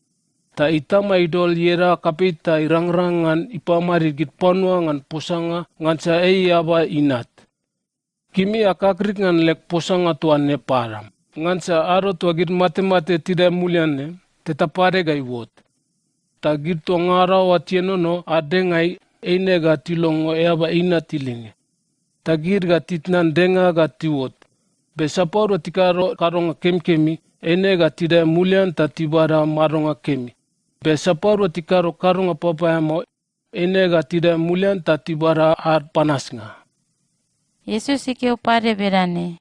Ta itama idol yera kapita irangrangan ipamari gid panwa ngan posanga ngansa aba inat. Kimi akakrik ngan lek posanga tuan ne param. Ngansa aro tua gid mate tidak muliane tetapare gai wot. Ta gid to ngaraw atienono adengai eine ga tilongo eaba ina tilinge. Ta gid ga titnan denga ga tiwot. Besaporo tikaro karonga kemkemi eine ga tidak mulian ta tibara maronga kemi. Besaporo tikaro karonga papaya mo eine ga tidak mulian ta tibara ar panas nga. Yesus ikeo pare berane.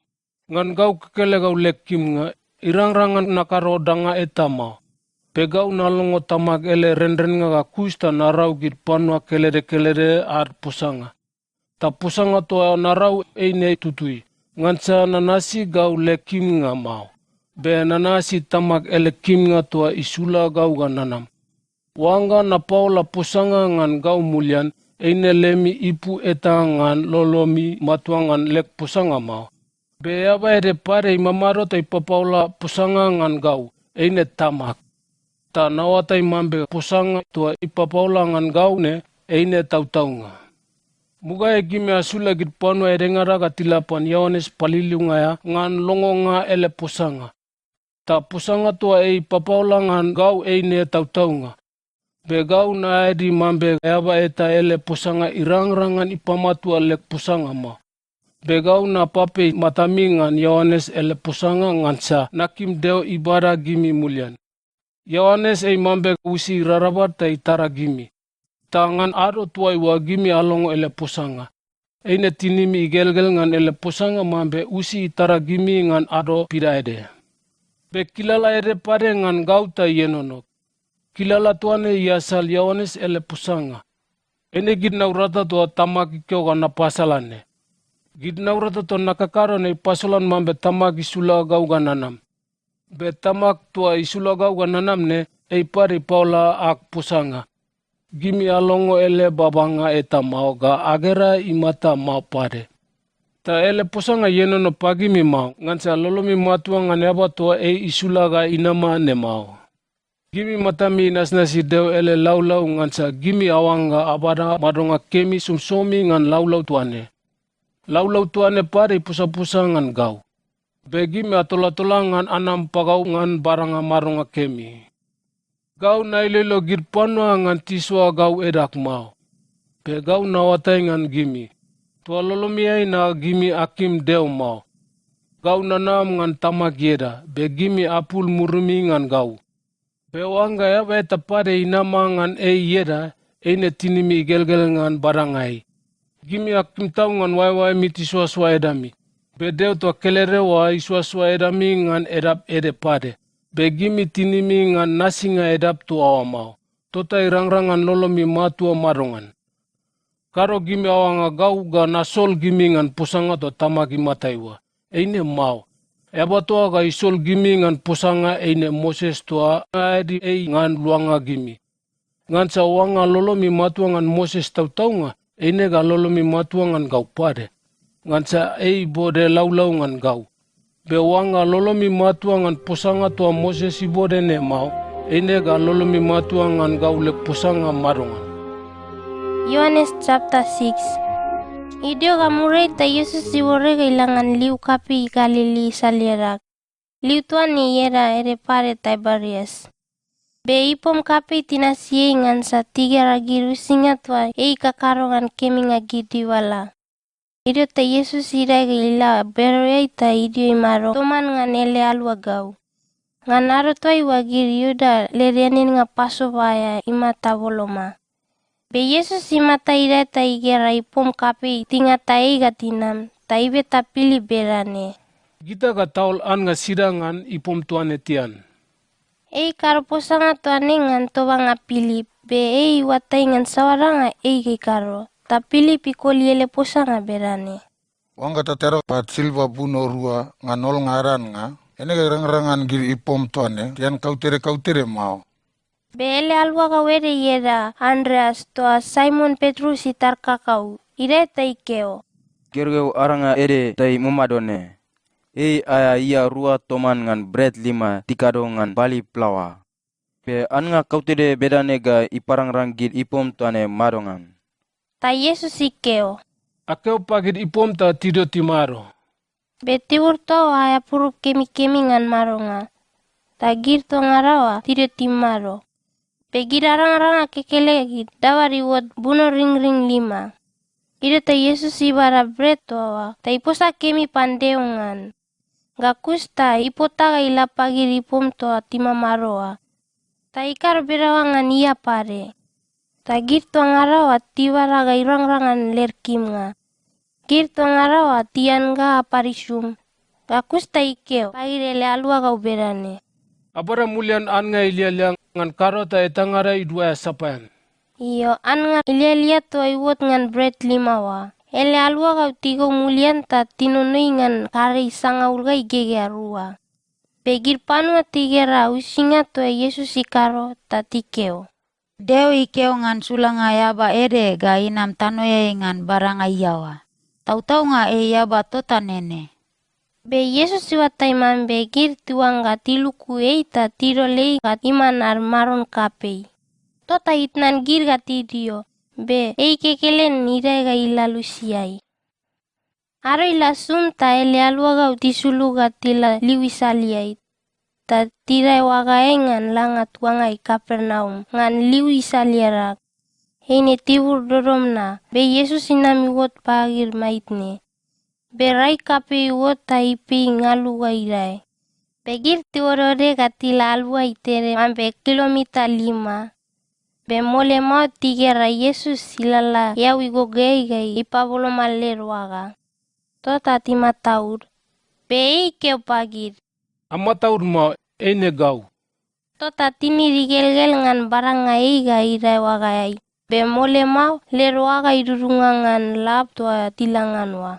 Ngan gau kekele gau lekim nga irangrangan nakaro danga etama. Pegau nalongo tamag ele rendren nga kusta narau gid panwa kelere ar pusanga. Ta pusanga to narau eine tutui. Ngansa nanasi gau lekim nga mau. Be nanasi tamag ele kim nga to isula gau ga nanam. Wanga na paula pusanga ngan gau mulian. Eine lemi ipu etangan lolomi matuangan lek pusanga mau. Be aba ere pare imamaro tai papaula pusanga ngan gau. Eine tamak. Ta nawatai mambe pusanga tua ipapaula ngan gau ne. Eine tautaunga. Muga e gime asula gid panwa erengara ga tilapan Yohanes paliliunga ya ngan longonga ele pusanga. Ta pusanga tua ipapaula ngan gau eine tautaunga. Be gau na edi mambe aba eta ele pusanga irangrangan ipamatua lek pusanga ma. Be gau na pape matamingan Yohanes ele pusanga ngansa nakim deo ibara gimi mulian. Yohanes mambe usi rarabat ta itara gimi. Tangan aro tuai wa gimi alongo ele pusanga. Eine tinimi igelgel ngan ele pusanga mambe usi itara gimi ngan aro piraede. Be kilala ere pare ngan gau ta yenono. Kilala tuane yasal Yohanes ele pusanga. Ene gid naurata to tamaki kyo ga napasalane. Gid naurata to nakakaro na ipasolan mambe tamaki isula gau ga nanam. Be tamak tua isula gau ga nanam ne pari paula ak pusanga. Gimi alongo ele babanga eta mau ga agera imata mau pare. Ta ele pusanga yenono pagimi mau. Ngansa lolomi matua ngane aba tua isula ga inama ne mau. Gimi matami nasnasi deo ele laulau ngansa gimi awanga abada madonga kemi sumsomi ngan laulau tuane. Laulau tuane pare pusa-pusa ngan gau. Be gimi atola-tola ngan anam pagau ngan baranga maronga kemi. Gau nailelo gir panwa ngan tiswa gau edak mau. Be gau nawatai ngan gimi. Tua lolomiai na gimi akim deo mau. Gau nanam ngan tamagieda. Be gimi apul murumi ngan gau. Bewanga ya be tapare inama ngan yeda eine tinimi gelgel ngan barangai. Gimi akim tau ngan wai miti suasua edami. Be deo to kelere wa isuasua edami ngan edap ede pade. Be gimi tinimi ngan nasinga edap tu awamau. Tota irangrangan lolomi matua marongan. Karo gimi awanga gau ga nasol gimi ngan pusanga to tamaki mataiwa. Eine mau. Eba toa ga isol gimi ngan pusanga eine Moses toa edi ngan luanga gimi. Ngan sa wanga lolomi matua ngan Moses tautaunga eine ga lolomi matua ngan gau pade. Ngan sa bode laulau ngan gau. Be wanga lolomi matua ngan pusanga toa Moses ibode ne mau eine ga lolomi matua ngan gau le pusanga marongan. Yohanes chapter 6. Idio gamure ta Yesus siwore kailangan liu kapi Galili salierak. Liu tuani yera ere pare Tiberias. Be ipom kapi tinasie ngan sa tiga ragiru singa tua kakarongan kemi ngagidi wala. Idio ta Yesus ira kaila beroya ita idio imaro toman ngan ele alwa gau. Ngan aro tuai wagir Yuda lerianin nga paso vaya imata boloma. Be Yesus imata ira ta igera ipom kape tinga ta eiga tinam, ta ibe ta pili berane. Gita ga taul an nga sidangan ipom tuane tian. Ei karo posanga tuane ngan toba nga pili, be ei watai ngan sawaranga eiga karo, ta pili pikoli ele posanga berane. Wangga tatero pat silva puno rua nganol ngaran nga. Ini rangan giri ipom tuane, tian kautere mau. Be ele alwa ka were yera Andreas toa Simon Petrus itar kakau, ire ta ikeo. Gergeu aranga ere tai mumadone. Ei aya ia rua toman ngan bread 5 tikado ngan bali plawa. Pe an nga kautere bedane ga iparangrang gid ipom tuane madongan. Ta Yesus ikeo. Akeo pagid ipom ta tido timaro. Be tiwur to aya purup kemi ngan maronga. Ta gir to ngarawa tido timaro. Be gir arang kekele gid dawari wot buno ring 5. Ida ta Yesus ibara bread toa, ta iposa kemi pandeongan. Gakusta ipota ga ilapagir ipom toa tima maroa. Ta ikar berawangan ia pare. Ta gir to ngarawa tiwara ga irang-rangan lerkim nga. Gir to ngarawa tian ga aparisum. Gakusta ikeo, pagir ele alua ga uberane. Abara mulian an nga ilialiang ngan karota etangara idua sapayan. Iyo, an nga ilialia to iwot ngan bread 5 wa. Ele alua ga tigo mulian ta tinunui ngan kare isanga ulga igege arua. Begir panua tigera usinga to Yesus ikaro ta tikeo. Deo ikeo ngan sulanga yaba ere ga inam tanoye ngan baranga iyawa. Tau-tau nga yaba tota nene. Be Yesus iwatai man begir tuang ga tiluku ta tiro lei ga iman armaron kapei. Tota itnan gir ga tidio. Be kekelen nire ga ilalu siai. Aro ilasum ta ele alua ga utisulu ga tila liwisaliai. Ta tirai waga ngan langa tuanga i Kapernaum ngan liwisaliarak. Heine tiwur doromna. Be Yesus inami wot pagir maitne. Berai kape wot ta ipi ngalu ga irai. Begir tiworore ga tila alua itere ambe kilomita 5. Be mole mau tigera Yesus silala yau igogei gai ipaboloma lerwaga. Tota tima taur. Be ikeo pagir. Amma taur mau eine gau. Tota tini rigel-gel ngan baranga ga irai wagai. Be mole mau lerwaga idurunga ngan lap tua tilangan wa.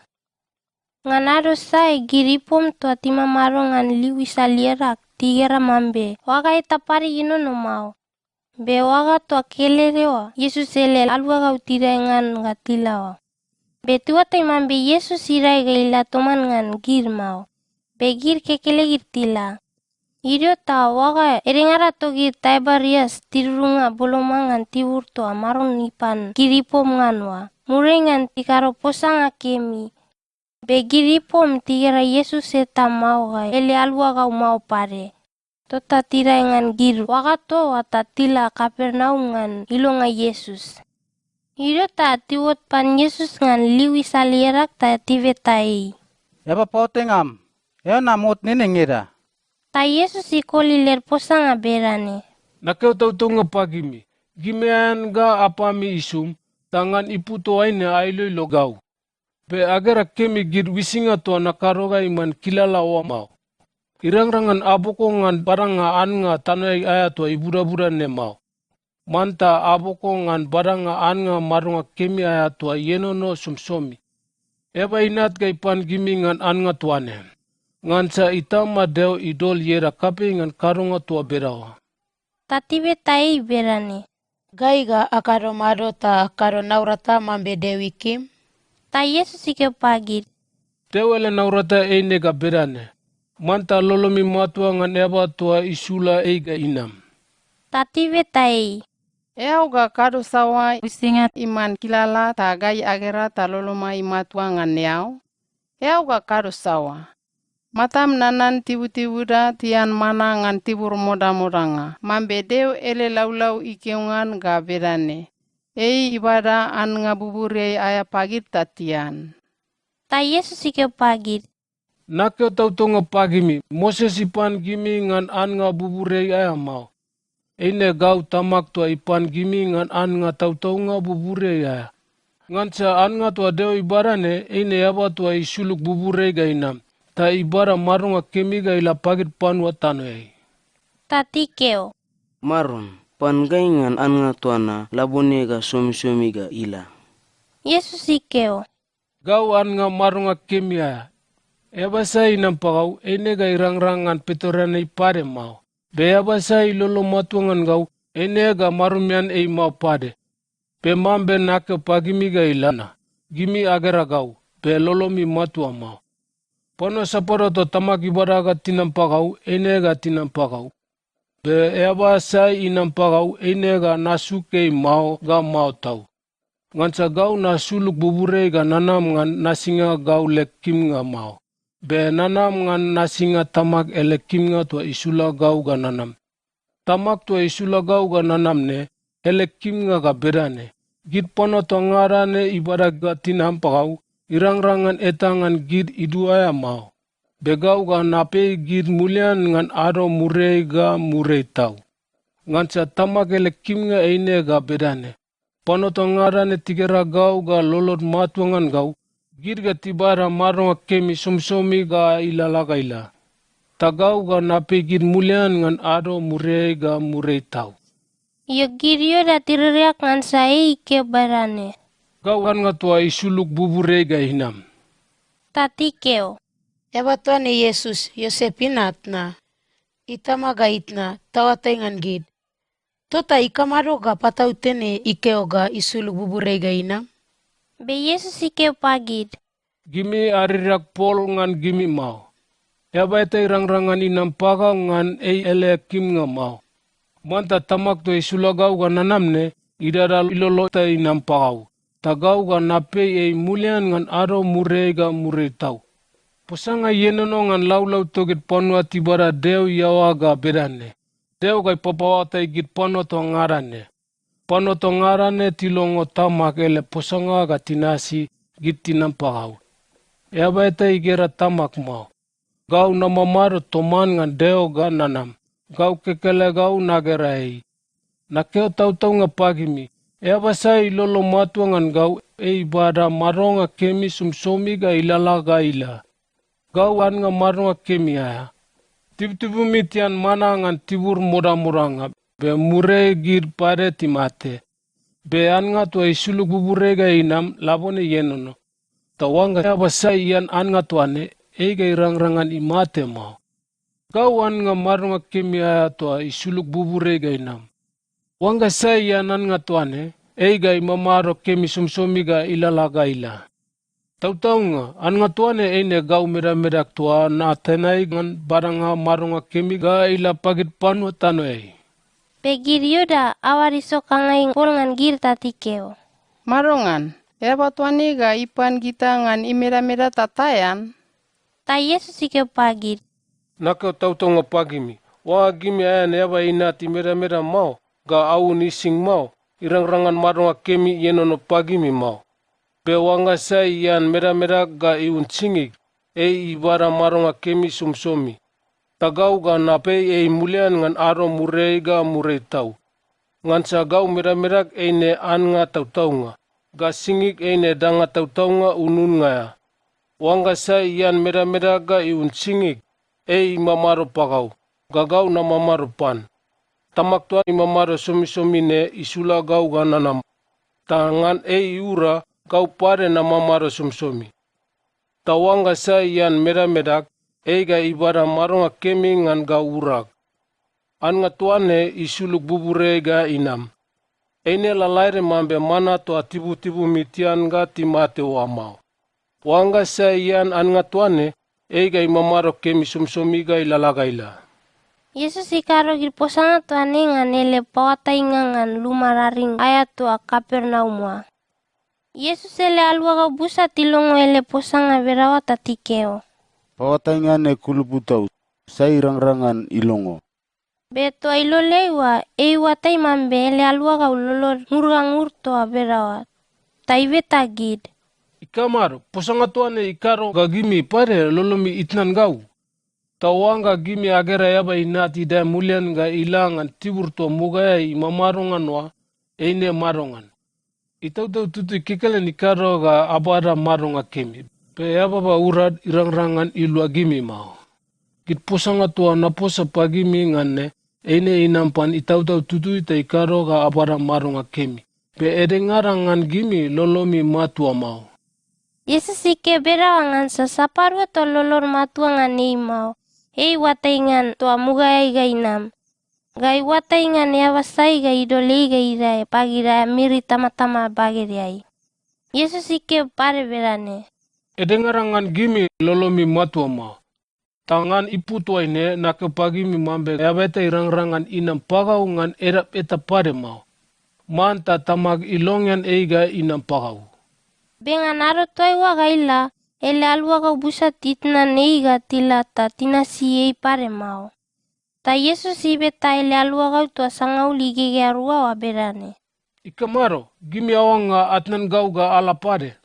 Ngan ado sai giripom tua tima maro ngan liwisa lierak tigera mambe. Wagai tapari inono mau. Be waga tua kelerewa, Yesus ele alua gau tirai ngan gatilawa. Be tua tai mambe Yesus irai ga ila toman ngan gir mau. Be gir kekele gir tila. Irio ta waga erengara to gir taibarias tirurunga boloma ngan tiwur toa maron ipan giripom nganwa. Mure ngan tikaro posanga kemi. Be giripom tigera Yesus eta mau ga ele alua gau mau pare. Tota tirai ngan gir waga to wata tila Kapernaum ngan ilonga Yesus. Irio ta tiwot pan Yesus ngan liwisalierak ta tivetai. Yaba potengam, ya namot nene ngira. Ta Yesus ikoli ler posanga berane. Nakeo tau nga pagimi. Gimean ga apami isum, tangan iputo aine ailoilo gau. Be agara kemi gir wisinga to nakaroga iman kilala wa mau. Irang-rangan aboko ngan barang nga an nga tanoy aya to ibura-bura ne mau. Manta aboko ngan barang nga an nga marunga kemi aya to yenono sumsomi. Eba inat kay pan gimi ngan an nga tuane. Ngan sa itama deo idol yera kape ngan karunga tua berawa. Tatibe tai berane. Gaiga akaro maro ta karo naurata mambe dewi kim. Ta Yesus ike pagir. Deo ele naurata eine ga berane. Manta lolomi matua ngan eba tua isula eiga inam. Tatibe tai. Eau ga kado sawa usingat iman kilala ta gai agera ta loloma imatua ngan yau. Eau ga kado sawa. Matam nanan tibu-tibuda tian mana ngan tibur moda-modanga. Mambe deu ele laulau ikeungan ga berane. Ei ibada an nga bubure aya pagir tatian. Ta Yesus ike pagir. Nakeo tautonga pagimi, Moses ipan gimi ngan an nga buburei aya mau. Eine gau tamak tua ipan gimi ngan an nga tautonga buburei aya. Ngan sa an nga tua deo ibarane, eine yaba tua isuluk buburei ga inam. Ta ibara marunga kemi ga ila pagit panua tano ei. Tatikeo. Maron, pan gai ngan an nga tuana labone ga somi-somi ga ila. Yesus ikeo. Gau an nga marunga kemi aya. Eba sa inam pagau, eine ga irang-rangan petorana ipare mau. Be eba sa ilolo matuangan gau, eine ga marumian ei mau pade. Be mambe nake pagimi ga ilana. Gimi agera gau, be lolomi matua mau. Pono saporo to tamak ibara ga tinam pagau, eine ga tinam pagau. Be eba sa inam pagau, eine ga nasukei mau ga mau tau. Ngansa gau nasuluk buburei ga nanam ngan nasinga gau lekim nga mau. Be nanam ngan nasinga tamak elekim nga tua isula gau ga nanam. Tamak tua isula gau ga nanam ne, elekim nga ga bedane. Gid pono to ngarane ibara ga tinam pagau, irang-rangan etangan gid iduaya mau. Be gau ga nape gid mulian ngan aro murei ga murei tau. Ngansa tamak elekim nga eine ga bedane. Pono to ngarane tigera gau ga lolot matuangan gau, gid ga tibara marunga kemi somsomi ga ilalaga ila. Tagau ga nape gid mulian ngan ado murei ga murei tau. Yo girio da tiririak ngan sai ike barane. Gau an nga tua isuluk buburei ga hinam. Tatikeo. Eba tuane Yesus, Yosepinat na. Itama ga itna, tawatay ngan gid. Tota ikamaro ga patautene ikeo ga isuluk buburei ga inam. Be Yesus ikeo pagid. Gimi arirak pol ngan gimi mau. Eba ita irang-rangan inam pagau ngan ei elekim nga mau. Manta tamak to isulagau ga nanamne, idara ilolo ta inam pagau. Tagau ga nape ei mulian ngan aro murei ga murei tau. Posanga yenono ngan laulau togit panua tibara deo yawa ga bedane. Deo ga ipapawata igit pano to ngarane. Pano to ngarane tilongo tamak ele posanga ga tinasi git tinam pagau. Eba ita igera tamak mau. Gau namamaro toman ngan deo ga nanam. Gau kekele gau nagerai. Nakeo tau-tau nga pagimi. Eba sa ilolo matua ngan gau e ibada maronga kemi sumsomi ga ilala ga ila. Gau an nga maronga kemi aya. Tibu-tibu mitian mana ngan tibur mura-muranga. Be murei gir pare timate. Be an nga tua isuluk bubure ga inam labone yenono. Tawanga eba sa ian an nga tuane eiga irang-rangan imate mau. Gau an nga marunga kemi aya tua isuluk bubure ga inam. Wanga sa ian an nga tuane eiga imamaro kemi sumsomi ga ilalaga ila. Tau-tau nga, an nga tuane eine gau mera-merak tua na tenai ngan baranga marunga kemi ga ila pagit panua tano ei. Pegir yuda awariso kangai pol ngan gir tatikeo. Marungan, eba tuani ga ipan kita ngan imera-mera tatayan. Ta Yesus ikeo pagir. Nakeo tau-tau nga pagimi. Wanga gimi ayan eba inati mera-mera mau. Ga au nising mau. Irang-rangan marunga kemi yenono pagimi mau. Pe wanga sa ian mera-mera ga iun singig. E ibara marunga kemi sumsomi. Tagau ga nape e mulian ngan aro murei ga murei tau. Ngan sa gau mera-merak eine an nga tau-tau nga. Ga singig eine danga tau-tau nga unun nga ya. Wanga sa ian mera-mera ga iun singig. E imamaro pagau. Gagau na mamaro pan. Tamak tua imamaro somi-somi ne isula gau ga nanam. Tangan e iura gau pare na mamaro sumsomi. Tawanga sa ian mera-merak eiga ibara marunga kemi ngan gau urak. An nga tuane isuluk bubure ga inam. Eine lalaire mambe mana tua tibu-tibu mitian ga timate wa mau. Wanga sa ian an nga tuane eiga imamaro kemi sumsomi ga ilalaga ila. Yesus ikaro gir posanga tuane ngan ele pawata ngan lumararing ayat tua Kapernaumwa. Yesus ele alwa ga busa tilongo ele posanga berawa tatikeo. Pawataingan e kuluputau, sa irang-rangan ilongo. Beto ilolewa, watai mambe ele alwa ga ulolor ngurgang urto berawa. Taibe tagid. Ikamar, posanga tuane ikaro ga gimi pare lolomi itnan gau. Tawanga gimi agera yaba inati da mulian ga ilangan tibur to mugaya imamarongan wa eine marongan. Itau tutu kikelen ikaro ga abara maronga kemi. Pe yaba ba urad irangrangan ilua gimi mau. Kit posanga tua naposa pagimi ngane eine inampan itau tutu ita ikaro ga abara maronga kemi. Pe edengarangan gimi lolomi matua mau. Yesus ike berawangan sasaparwa to lolor matuangan ni mau. Ei wataingan tua mugay gainam. Gai wataingan yawasai gai idolei gai irai pagira miri tama-tama bagiriai. Yesus ike pare berane. Edengarangan gimi lolomi matua mau. Tangan ipu tua ini nak pagimi mambe yabeta irang-rangan inam pagau ngan erap eta pare mau. Manta tamag ilongan eiga inam pagau. Bengan aro tuai wa gaila, ele alwa kau busa titna neiga tilata tinasi ei pare mau. Ta Yesus ibeta ele alwa kau tua sangau ligege arua wa berane. Ikamaro, gimi awang atnan gau ga ala pare.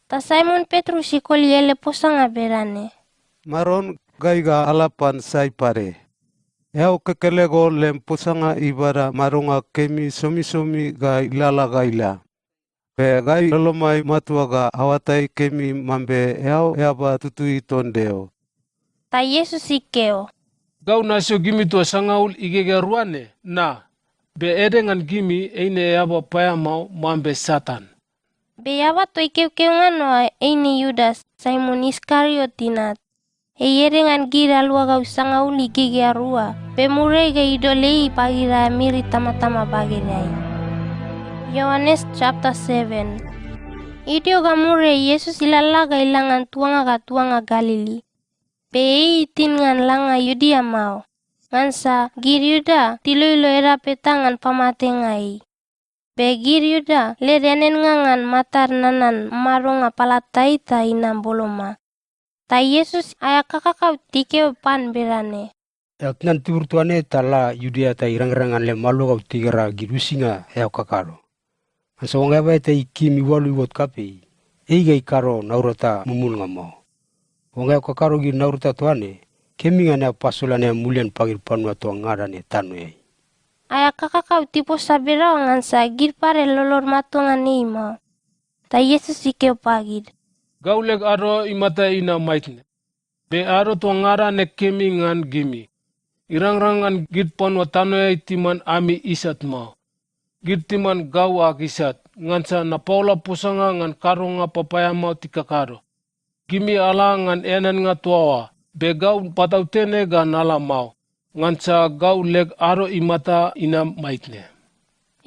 Ta Simon Petrus ikoli ele posanga berane. Maron gaiga alapan sai pare. Yau kekelego lem posanga ibara maronga kemi somi-somi ga ilala gaila. Pe gai lolomai matua ga awatai kemi mambe yau yaba tutui tondeo. Ta Yesus ikeo. Gau nasio gimi tua sangaul igege ruane na. Be edengan gimi eine yaba paya mau mambe Satan. Be yaba to ikeu ngano eine Yudas Simon Iskariotinat. Eyerengan gira lua gau sangaul igege arua. Be murei ga idolei pagira miri tama-tama bagirai. Yohanes chapter 7. Idio gamure Yesus ilalaga ilangan tuanga Galili. Pe itin ngan langa Yudia mau. Ngansa Giryuda tiloilo era petangan pamatengai. Pe Giryuda ledenen ngangan matar nanan maronga palatai ta inam boloma. Ta Yesus ayakakakau tikeo pan berane. Yaknan tibur tuane tala Yudia ta irang-rangan le malu kau tigara girusinga eo kakaro. Asa wong eba ita ikimi walu iwot kapi, eiga ikaro naurata mumul ngamau. Wong eo kakaro gir naurata tuane, kemi ngane pasulan ea mulian pagir panua tua ngarane tanu ei. Aya kakakau tipo sabera wangansa gir pare lolor matuangan neima. Ta Yesus ikeo pagir. Gauleg aro imata ina maitne. Be aro tua ngarane kemi ngan gimi. Irang-rangan gir panua tanu ei timan ami isat mau. Girtiman gau akisat, ngansa na paula pusanga ngan karunga papaya mau tikakaro. Gimi ala ngan enen nga tuawa, be gau patau tene ga nala mau, ngansa gau leg aro imata ina maitne.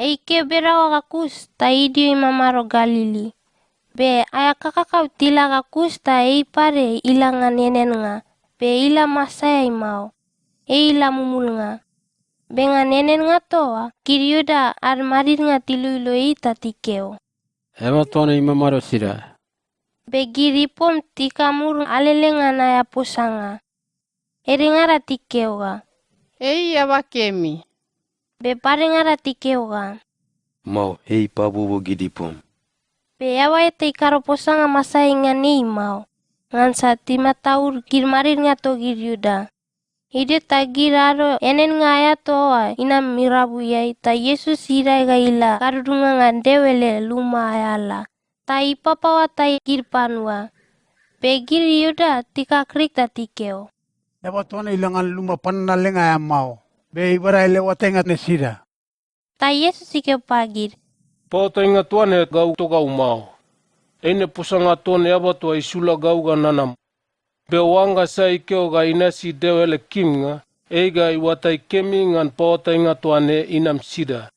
Eike berawa kakus ta idio imamaro Galili. Be aya kakakau tila kakus ta ei pare ilangan enen nga, be ila masaya imau, ila mumul nga. Benga nenen nga toa, Giryuda ar marir nga tiluilo ita tikeo. Eba tuane imamaro sida. Be giripom tikamur alelenga na ya posanga. Erengara tikeo ga. Ei aba kemi. Be parengara tikeo ga. Mau, ei pabubo gidipom. Be yawa ete ikaro posanga masai nga nei mau. Ngansa timataur girmarir nga to Giryuda. Ide tagiraro enen ngaya toa inam mirabu yai ta Yesus irai gaila karudunga ngandewele luma ayala. Ta ipapawa ta girpanwa. Pegir Yuda tika krik ta tikeo. Eba tuane ilangan luma panalenga ya mau. Be ibara ele watenga nesira. Ta Yesus ikeo pagir. Pauta inga tuane gau to gau mau. Ene pusanga tuane aba tua isula gau ga nanam. Be wanga sa ikeo ga inasi dewele kimnga, eiga iwatai kemi ngan pauta inga tuane inam sida.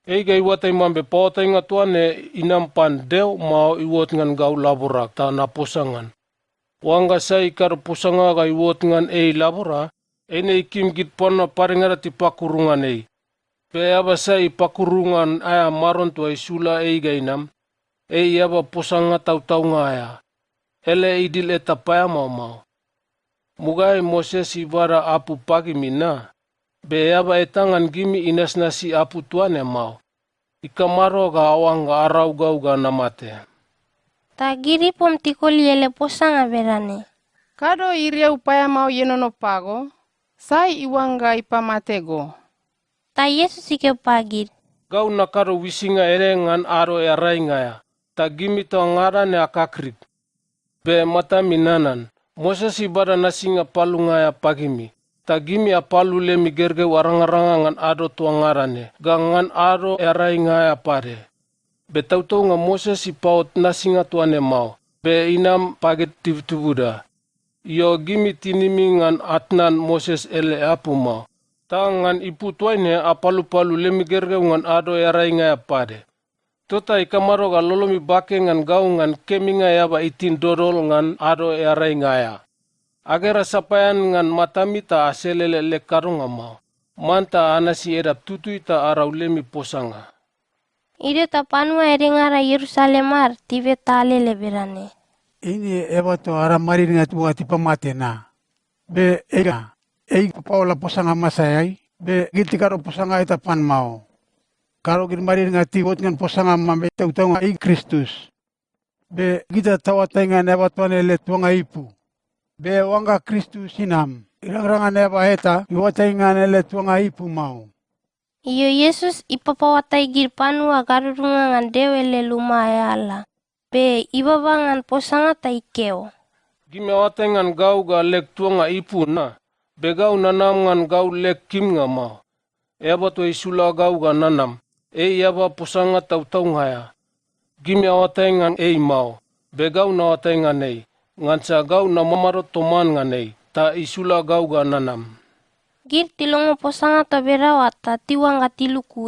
Eiga iwatai mambe pauta inga tuane inam pan deo mau iwot ngan gau laborak ta na pusangan. Wanga sa ikar pusanga ga iwot ngan ei labora, ene ikim git pona parengara ti pakurungan ei. Be aba sa ipakurungan aya maron tua isula eiga inam, ei aba pusanga tau-tau ngaya. Ele idil eta paya mau. Mugai Moses ibara apu pagi mina. Be yaba etangan gimi inas nasi apu tuane mau. Ikamaro ga awang ga arau gau ga namate. Tagiri pom tikoli ele posanga berane. Kado iria upaya mau yenono pago, sai iwanga ipamatego. Ta Yesus ike pagir. Gau na karo wisinga ere ngan aro e arai ngaya. Ta gimi to ngara ne akakrit. Be mata minanan. Moses ibada nasinga palu ngaya pagimi. Ta gimi apalu le migerge waranga-ranga ngan ado tua ngarane. Ga ngan aro e arai ngaya pare. Be tau-tau nga Moses ipaut nasinga tuane mau. Be inam paget tivtubuda. Yo gimi tinimi ngan atnan Moses ele apu mau. Ta ngan ipu tuaine apalu-palu le migerge ngan ado e arai ngaya pare. Tota ikamaro ga lolomi bake ngan gau ngan kemi ngaya ba itin dodol ngan ado e arai ngaya. Agera sapayan ngan matamita aselele le karunga mau. Manta anasi edap tutui ta arau lemi posanga. Ide ta panua ere ngara Yerusalemar tibe tale leberane. Ini ebato ara marin ngat buat pamate na. Be ega paula posanga masayai. Be giti karo posanga ita pan mau. Karo gir marin ngati bot ngan posanga mambe tau ai Kristus. Be kita tawatay nga ebato le tuanga ipu. Be wanga Kristus sinam. Irang-rangan eba eta iwatay nga le tuanga ipu mau. Iyo Yesus ipapawatay gir panua garurunga ngan dewele lumaya ala. Be ibaba ngan posanga ta ikeo. Gime awatay ngan gau ga lek tuanga ipu na. Be gau nanam ngan gau lek kim nga mau. Eba to isula gau ga nanam. Eba posanga tau-tau ngaya. Gime awatay ngan mau. Be gau na awatay ngan ngan sa gau na mamarot toman ngan ta isula gau ga nanam. Gir tilongo posanga ta berawat ta tiwang ga tiluku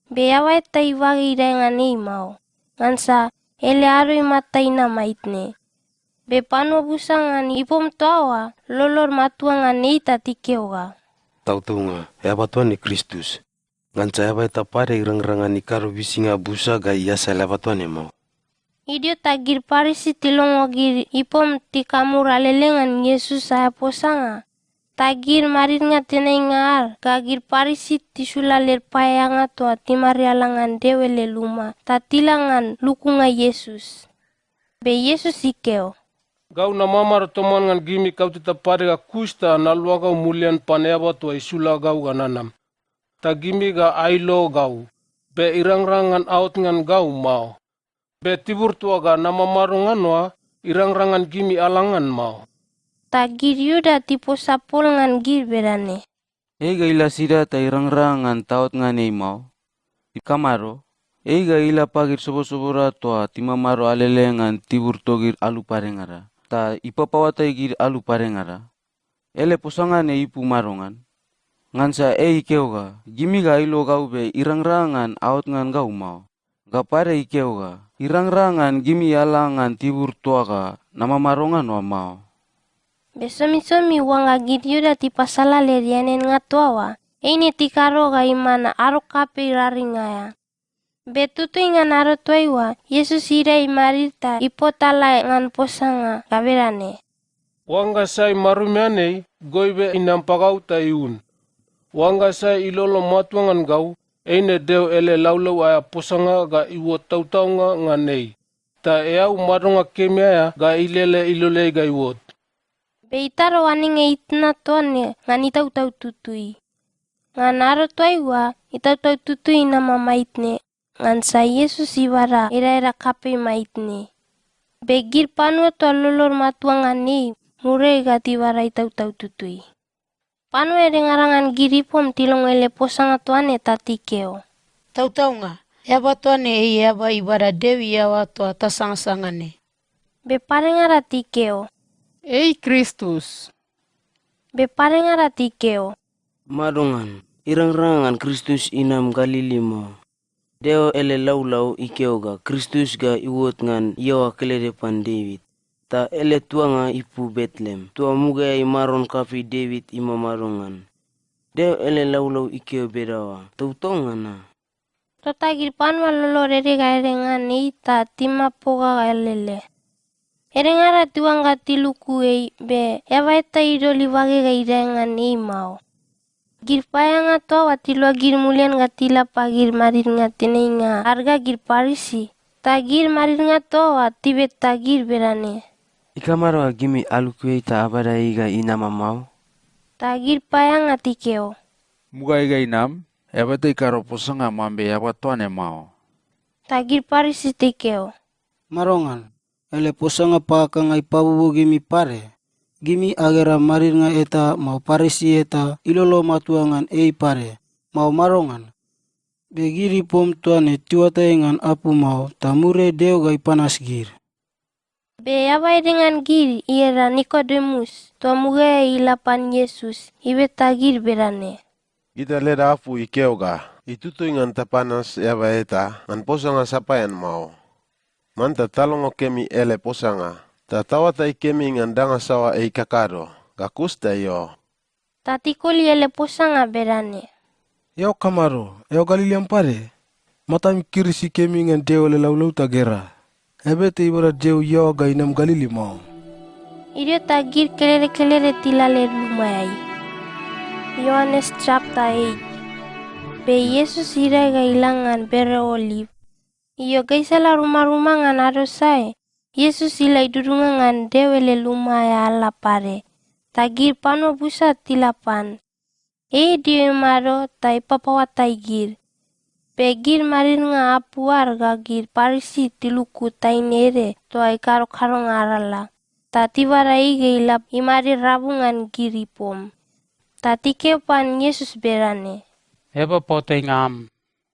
Be awai ta iwagi ira ngan mau. Ngan sa ele arui matai na maitne. Be panua busangan ipom toawa lolor matua ngan ta tikeoga. Tau-tau nga, eba tuan ni Kristus. Ngan sa eba ita pare irang-rangan ikaru bisinga busa ga iasa leba tuan mau. Idio tagir parisi tilongo gir ipom tikamura lelengan Yesus saya posanga. Tagir marin nga tenay ngar, gagir parisi tisula ler payanga toa timarialangan dewele luma, tatilangan lukunga Yesus. Be Yesus ikeo. Gau na mamar toman ngan gimi kau tita pare ga kusta na luagau mulian paneba toa isula gau ga nanam. Ta gimi ga ailo gau, be irang-rangan out ngan gau mau. Be tibur tua ga na mamaru nganwa, irang-rangan gimi alangan mau. Tagir yuda tipo sapol ngan gir berane. Ega ila sida ta irang-rangan taot ngan mau. Ikamaro. Ega ila pagir sobo-sobora toa timamaro alele ngan tibur togir alu parengara. Ta ipapawatai gir alu parengara. Ele posangan ipu marongan. Ngansa ikeoga. Gimi ga ilo gau be irang-rangan out ngan gau mau. Gapare ikeoga. Irang-rangan gimi alangan tibur toaga nama marongan wa mau. Besomi-somi wanga gir yuda tipasala lerianen ngatuawa. Ini tikaro ga imana aro kape raringaya. Betutu ngan aro tuaiwa, Yesus ira imarita ipotala ngan posanga gaberane. Wanga sai marumiane goibe inampagau ta iun. Wanga sai ilolo matuangan gau, eine deo ele laulau aya posanga ga iwo tau-taunga ngan Ta eau maronga kemiaya ga ilele ilole ga iwot. Beitaro waninge itna toane ngan itau-tau tutui. Ngan aro tuaiwa, itau-tau tutui nama maitne. Ngan sa Yesus ibara era-era kape maitne. Begir panua toa lolor matuangan mure gati bara itau-tau tutui. Panua ngarangan giripom tilong ele posanga toane tatikeo. Tau-tau nga, eba toane eba ibara dewi yawa toa tasang-sangane. Be parengara tikeo. Kristus. Be parengara tikeo. Madongan, irang-rangan Kristus inam Galili mo. Deo ele lau-lau ikeoga Kristus ga iwot ngan yawa keledepan David. Ta ele tuanga ipu Bethlehem. Tua muga imaron kapi David imamarongan. Deo ele lau-lau ikeo bedawa. Tau-tau ngana. Tota girpanwa lolo rere ngan ta timapoga galele. Erengara tuanga tiluku be yabaita idoli wage ga irengan mau. Girpaya nga toa watilua gir mulian gatila pagir marir nga tinenga arga gir parisi. Tagir marir nga toa tibet tagir berane. Ikamaro gimi alukwe ta abada iga inama mau. Tagir payang atikeo. Muga iga inam, ebate ikaro posanga mambe yaba tuane mau. Tagir parisitikeo. Marongan, ele posanga paka ngai pabubu gimi pare. Gimi agera marir nga eta mau parisi eta ilolo matuangan ei pare. Mau marongan. Begiri pom tuane tiwataengan apu mau tamure deo gai panas gir. Be yabai dengan gir iera Nikodemus. Tua muga ilapan Yesus. Ibe tagir berane. Kita leda apu ikeoga. Itutu ingan tapanas yaba eta. Ngan posanga sapayan mau. Manta talongo kemi ele posanga. Tatawata ikemi ingan danga sawa kakaro. Gakusta yo. Tatikoli ele posanga berane. Yau kamaro, yau Galiliam pare. Matam kirisi kemi ngan deo le laulau tagera. Ebe te ibara deo yau ga inam Galili mau. Idio tagir kelere tilale lumayai. Yohanes chapter 8. Be Yesus ira ga ilangan bere olive. Iyo gaisala rumah-rumah ngan adosai. Yesus ilai dudunga ngan dewe le lumaya ala pare. Tagir pano busa tilapan. Dio maro tai papawa taigir. Pegir marir nga apuar gagir parisi tiluku tai nere toai karo ngarala. Tati warai geilap imari rabungan giripom. Tati kepan Yesus berane. Eba pote ngam.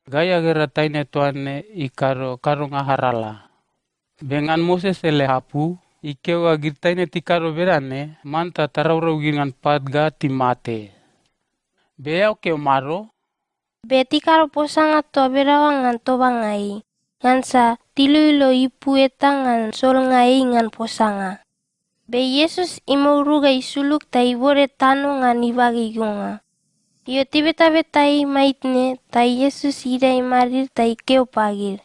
Gaya gera taine tuane ikaro ngaharala. Bengan Moses ele hapu. Ikewa girtaine tikaro berane. Manta taraurau giringan padga timate. Beyau ke maro. Beti karo posanga to berawa ngan to bangai. Ngansa tiluilo ipu etangan sol ngai ngan posanga. Be Yesus imauruga isuluk ta ibore tano ngan ibagi gonga. Iyo tibeta maitne ta Yesus ida imarir ta ikeo pagir.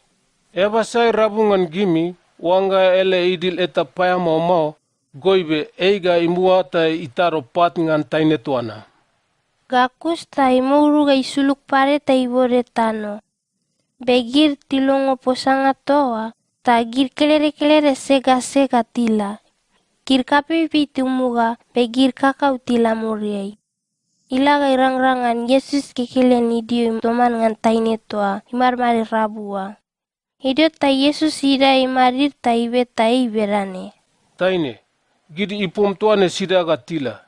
Eba sai rabungan gimi, wanga ele idil eta paya mau, goibe eiga imua ta itaro pat ngan taine tuana. Gakus ta imauruga isuluk pare ta ibore tano. Begir tilongo posanga toa, ta gir kelere sega tila. Gir kapi pitumuga, begir kakau tila muriai. Ilaga irang-rangan Yesus kekelen idio toman ngan taine toa, imar-mari rabua. Idio ta Yesus ida imarir ta ibe ta iberane. Taine, gidi ipom tuane sidaga tila.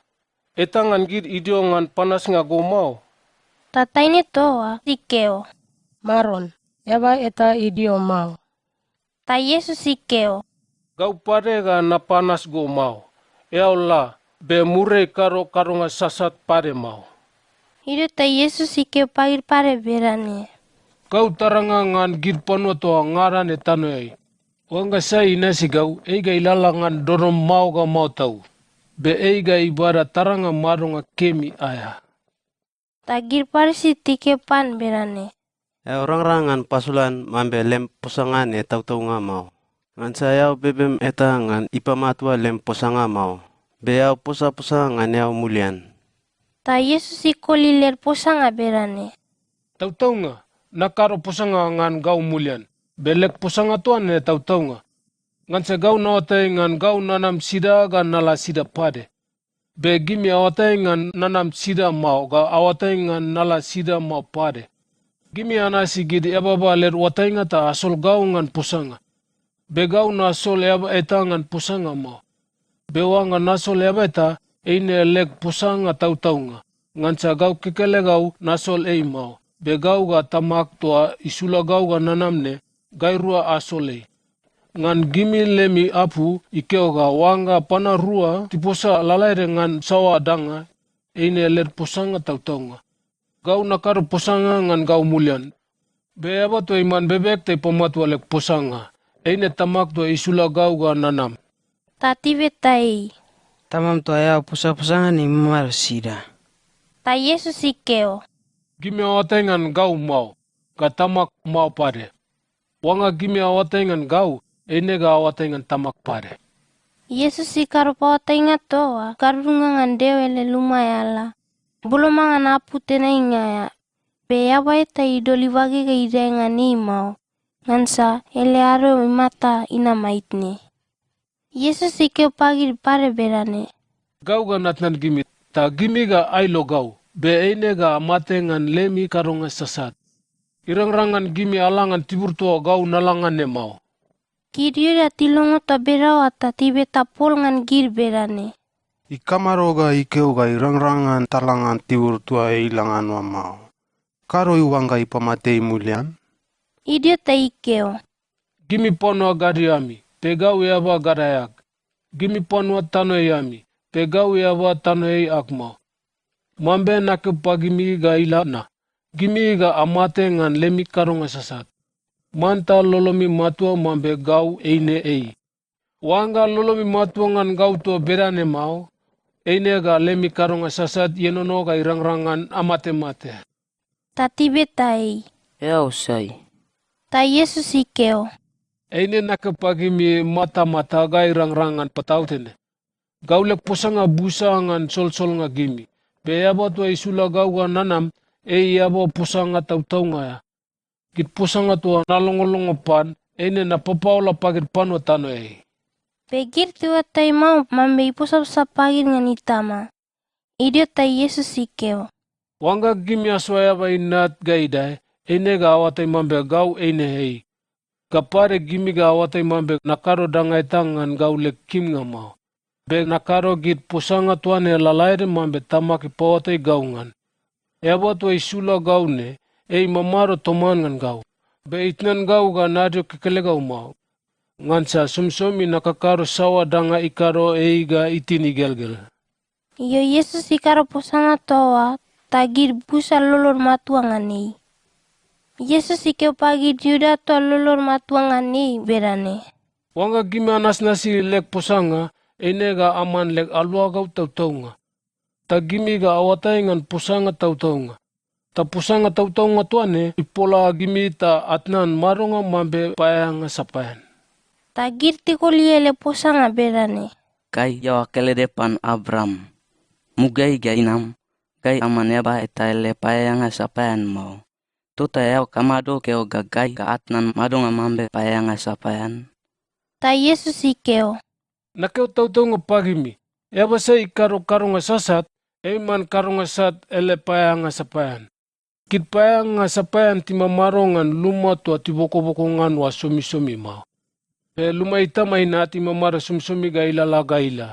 Etangan gid idio ngan panas nga gomau. Ta taine toa, ikeo. Maron, yaba eta idio mau. Ta Yesus ikeo. Gau pare ga na panas gomau. Eola, be mure karo nga sasat pare mau. Idio ta Yesus ikeo pagir pare berane. Gau taranga ngan gid panua toa ngarane tanoei. Wanga sai inasi gau, eiga ilalangan dorom mau ga mau tau. Be eiga ibara taranga marunga kemi aya. Tagir parisi tike pan berane. Orang-rangan pasulan mambe lem posangan tau-tau nga mau. Ngan sayau bebem eta ngan ipamatua lem posanga mau. Beau posa-posa ngan yau mulian. Ta Yesus ikoli ler posanga berane. Tau-tau nga, nakaro posanga ngan gau mulian. Belek posanga tuan tau-tau nga. Ngan sa gau nawatai ngan gau nanam sida ga nala sida pade. Be gimi awatai ngan nanam sida mau ga awatai ngan nala sida mau pade. Gimi anasi gidi ebaba ler watai nga ta asol gau ngan posanga. Be gau na asol eba eta ngan posanga mau. Be wanga nasol eba eta eine leg posanga tau-tau nga. Ngan sa gau kekele gau nasol ei mau. Be gau ga tamak toa isula gau ga nanamne gairua asole. Ngan gimi lemi apu ikeo ga wanga pana rua tiposa lalaire ngan sawa danga eine ler posanga tau-tau nga. Gau nakar posanga ngan gau mulian. Be aba to iman bebek te pamatua lek posanga. Eine tamak to isula gau ga nanam. Tati betai. Tamam to aya posa-posanga ni mamar sida. Ta Yesus ikeo. Gimi awatai ngan gau mau. Ga tamak mau pare. Wanga gimi awatai ngan gau. Ine ga awatai ngan tamak pare. Yesus ikaro pawatai nga toa. Karunga ngan dewe le lumayala. Buloma ngan apu tena ingaya. Be yabai ta idoli wage ga ide ngan imau. ngansa ele aro mata ina maitne. Yesus ikeo pagir pare berane. Gau ga natnan gimi, ta gimi ga ailo gau, be eine ga amate ngan lemi karonga sasat. Irang-rangan gimi alangan tibur tua gau nalangan ne mau. Kiriura tilongo ta berao ata tibe tapol ngan gir berane. Ikamaro ga ikeo ga irang-rangan talangan tiur tua ilangan wa mau. Karo iwanga ipamate imulian? Idio ta ikeo. Gimi pono agari ami, pegau yaba garayak. Gimi pono tano yami, pegau yaba tano akmo. Mambe nak pagimi ga ilana. Gimi ga amate ngan lemi karunga sasat. Manta lolomi matua mambe gau eine ei. Wanga lolomi matua ngan gau tua berane mau. Eine ga lemi karunga sasat yenono ga irang-rangan amate-mate. Tatibe tai. Eo sai. Ta Yesus ikeo. Eine nak pagimi mata-mata ga irang-rangan patautene. Gaulek posanga busa ngan sol-sol nga gimi. Beyaba tua isula gau ga nanam. Yabo pusanga tau-tau nga ya. Kit pusanga tua nalongo-longo pan, na papaula pagir pano tano Pegir tua tai mau mambe ipusap-sap pagir ngan itama. Idio tai Yesus ikeo. Wanga gimi aswaya ba inat gaidai, ga awatai mambe gau hei. Kapare gimi ga awatai mambe nakaro dangai tangan gau lek kim nga mau. Be nakaro git pusanga tuane lalaire mambe tamaki pawatai gau ngan. Eba tua isula gau ne, mamaro toman ngan gau. Be itnan gau ga nadio kekele gau mau. Ngansa sumsumi nakakaro sawa danga ikaro ga itini gelgel. Iyo Yesus ikaro posanga toa, tagir busa lolor matua ngani. Yesus ikeo pagir juda toa lolor matua ngani berane. Wanga gimi anas nasi lek posanga, ga aman lek alua gau tau-tau nga. Ta gimi ga awatai ngan pusanga tau-tau nga. Ta pusanga tau-tau nga tuane, ipola gimi ta atnan maronga mambe payanga sapayan. Ta girti kuliele pusanga berane. Kai yawa kele depan Abram. Mugai ga inam. Kai amaneba eta ele payanga sapayan mau. Tuta yao kamado keo gagai ga atnan madonga mambe payanga sapayan. Ta Yesus ikeo. Nakeo tau-tau nga pagimi. Eba sa ikaro-karo nga sasat, man karunga sat ele payanga sapayan. Kit payanga sapayan ti mamarongan luma tua ti boko-boko ngan wa sumi-sumi mau. Pe luma ita may na ti mamara sumi-sumi ga ilala ga ila.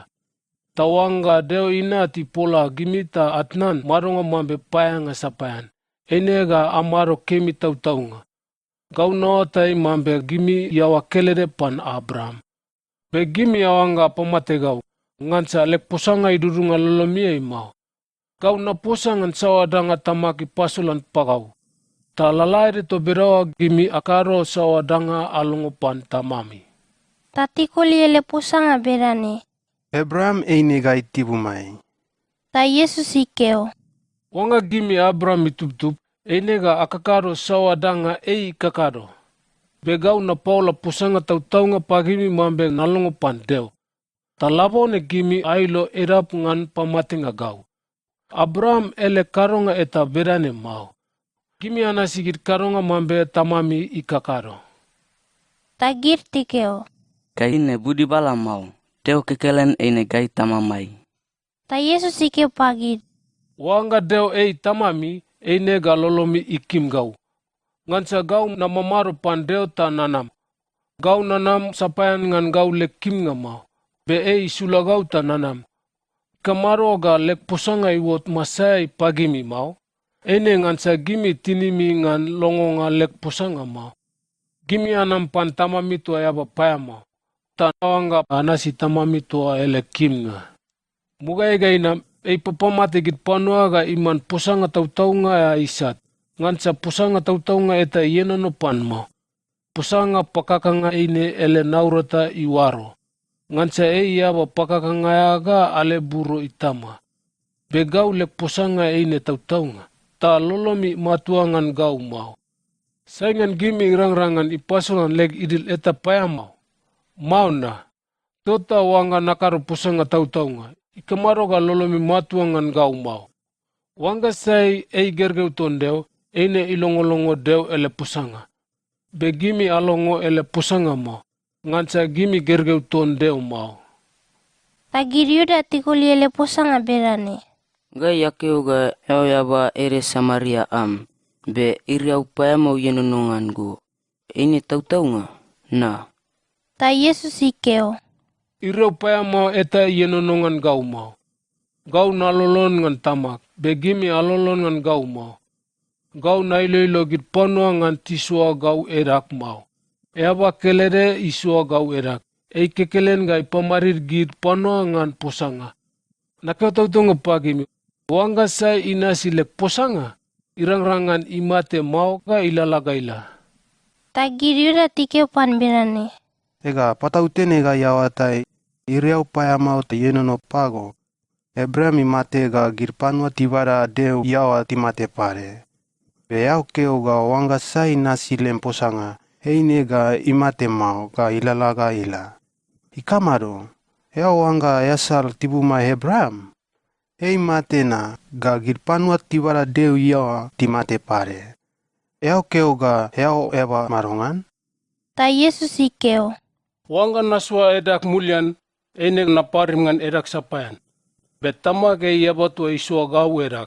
Tawanga deo ina ti pola gimita atnan maronga mambe payanga sapayan. Ga amaro kemi tau-tau nga. Gau nawatai mambe gimi yawa kelere pan Abraham. Pe gimi yawanga pamate gau. Ngansa lek posanga idurunga lolomia mau. Kau na posangan sawa danga tamaki pasulan pagau. Ta lalaire to berawa gimi akaro sawa danga alungupan tamami. Tati kuliele posanga berane. Abraham ga itibumai. Ta Yesus ikeo. Wanga gimi Abraham itup-tup, ga akakaro sawa danga kakaro. Begau na paula posanga tau-tau nga pagimi mambe nalungupan deo. Talabo ne gimi ailo erap ngan pamati nga gau. Abraham ele karonga eta berane mau. Gimi anasigit karonga mambe tamami ikakaro. Tagir tikeo. Kai ne budi bala mau. Deo kekelen gai tamamai. Ta Yesus ikeo pagir. Wanga deo tamami ga lolomi ikim gau. Ngansa gau na mamaro pan deo ta nanam. Gau nanam sapayan ngan gau lekim nga mau. Be isula gau ta nanam. Kamaro ga lek posanga iwot masai pagimi mau. Ngansa gimi tinimi ngan longo nga lek posanga mau. Gimi anam pan tamami tua yaba paya mau. Tanawanga anasi tamami tua ele kim nga. Mugai gainam papamate git panua ga iman posanga tau-tau nga ya isat. Ngansa posanga tau-tau nga eta yenono pan mau. Posanga pakakanga ele naurata iwaro. Ngansa yaba pakakanga ga ale buro itama. Begau lek posanga tau-tau nga. Ta lolomi matuangan gau mau. Saingan gimi irang-rangan ipasulan leg idil eta paya mau. Mau na. Tota wanga nakaro posanga tau-tau nga. Ikamaro ga lolomi matuangan gau mau. Wanga sai gergeu tondeo, ilongolongo deo ele posanga. be gimi alongo ele pusanga mau. Ngansa gimi gergeu ton deu mau. Tagiriuda tikuli ele posanga berane. Gai yakeu ga eo yaba ere Samaria be iri au paya mau yenonongan go. Ini tautau nga? Na. Ta Yesus ikeo. Iri au paya mau eta yenonongan gau mau. Gau nalolon ngan tamak, be gimi alolon ngan gau mau. Gau nailelo git ponua ngan tisua gau erak mau. Eaba kelere isua gau erak. Ei kekelen gai pamarir git ponua ngan posanga. Nakau tautunga pagimi. Wanga sai ina silek posanga. Irang-rangan imate mau ka ilalagaila. Tagiriuda tikeo pan berane. Ega patautene ga yawatai iriau paya mau te yenono pago. Abraham imate ga girpanua tivara deu yawa timate pare. Be yau keo ga wanga sai nasi lemposanga. Heine ga imate mau ga ilalaga ila. Ikamaro, yau wanga yasal tibuma Abraham. Hei matena ga girpanua tivara deu yawa timate pare. Yau keo ga yau eba marongan. Ta Yesus ikeo. Wanga naswa edak mulian, ene naparim ngan edak sapayan. Betama ke yaba tua isua gau erak.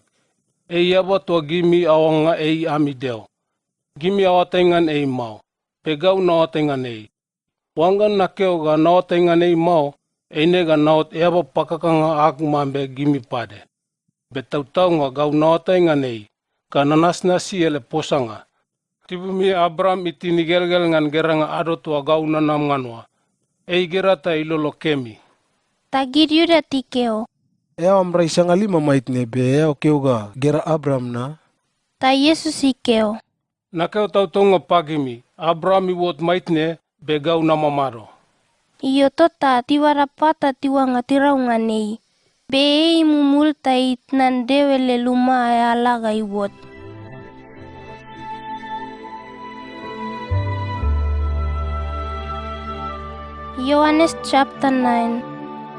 Yaba tua gimi awanga ami deo. Gimi awatengan mau. Pegau nawatengan Wanga nakeo ga nawatengan mau. Ene ga nawat yaba pakakanga ak mambe gimi pade. Betautau nga gau nawatengan ka nanas-nasi ele posanga. Tibumi Abraham iti nigelgel ngan geranga ado tua gau nanam nganwa. Gerata ilolo kemi. Tagiriuda tikeo. Eo amrai sanga 5 maitne be eo keu ga gera Abraham na. Ta Yesus ikeo. Nakeo tautonga pagimi. Abraham iwot maitne be gau namamaro. Iyo tota tiwara pata tiwanga tiraunganei. Be mumulta itnan dewele luma alaga iwot. Yohanes chapter 9.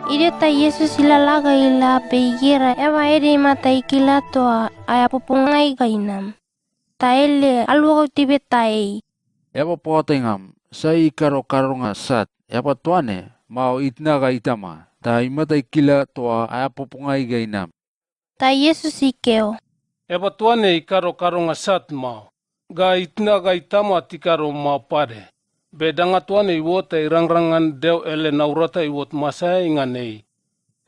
Ide ta Yesus ilalaga ila peigera ema ede mata ikila toa aya popongai gainam. Ta ele alwag tibe tae. Eba potengam, sai karo-karonga sat, eba tuane, mau itna ga itama, ta imata ikila toa aya popongai gainam. Ta Yesus ikeo. Eba tuane ikaro-karonga sat mau. Ga itna ga itama tikaro mau pare. Bedanga tuane iwota irang-rangan deu ele naurata iwot masaya inganei.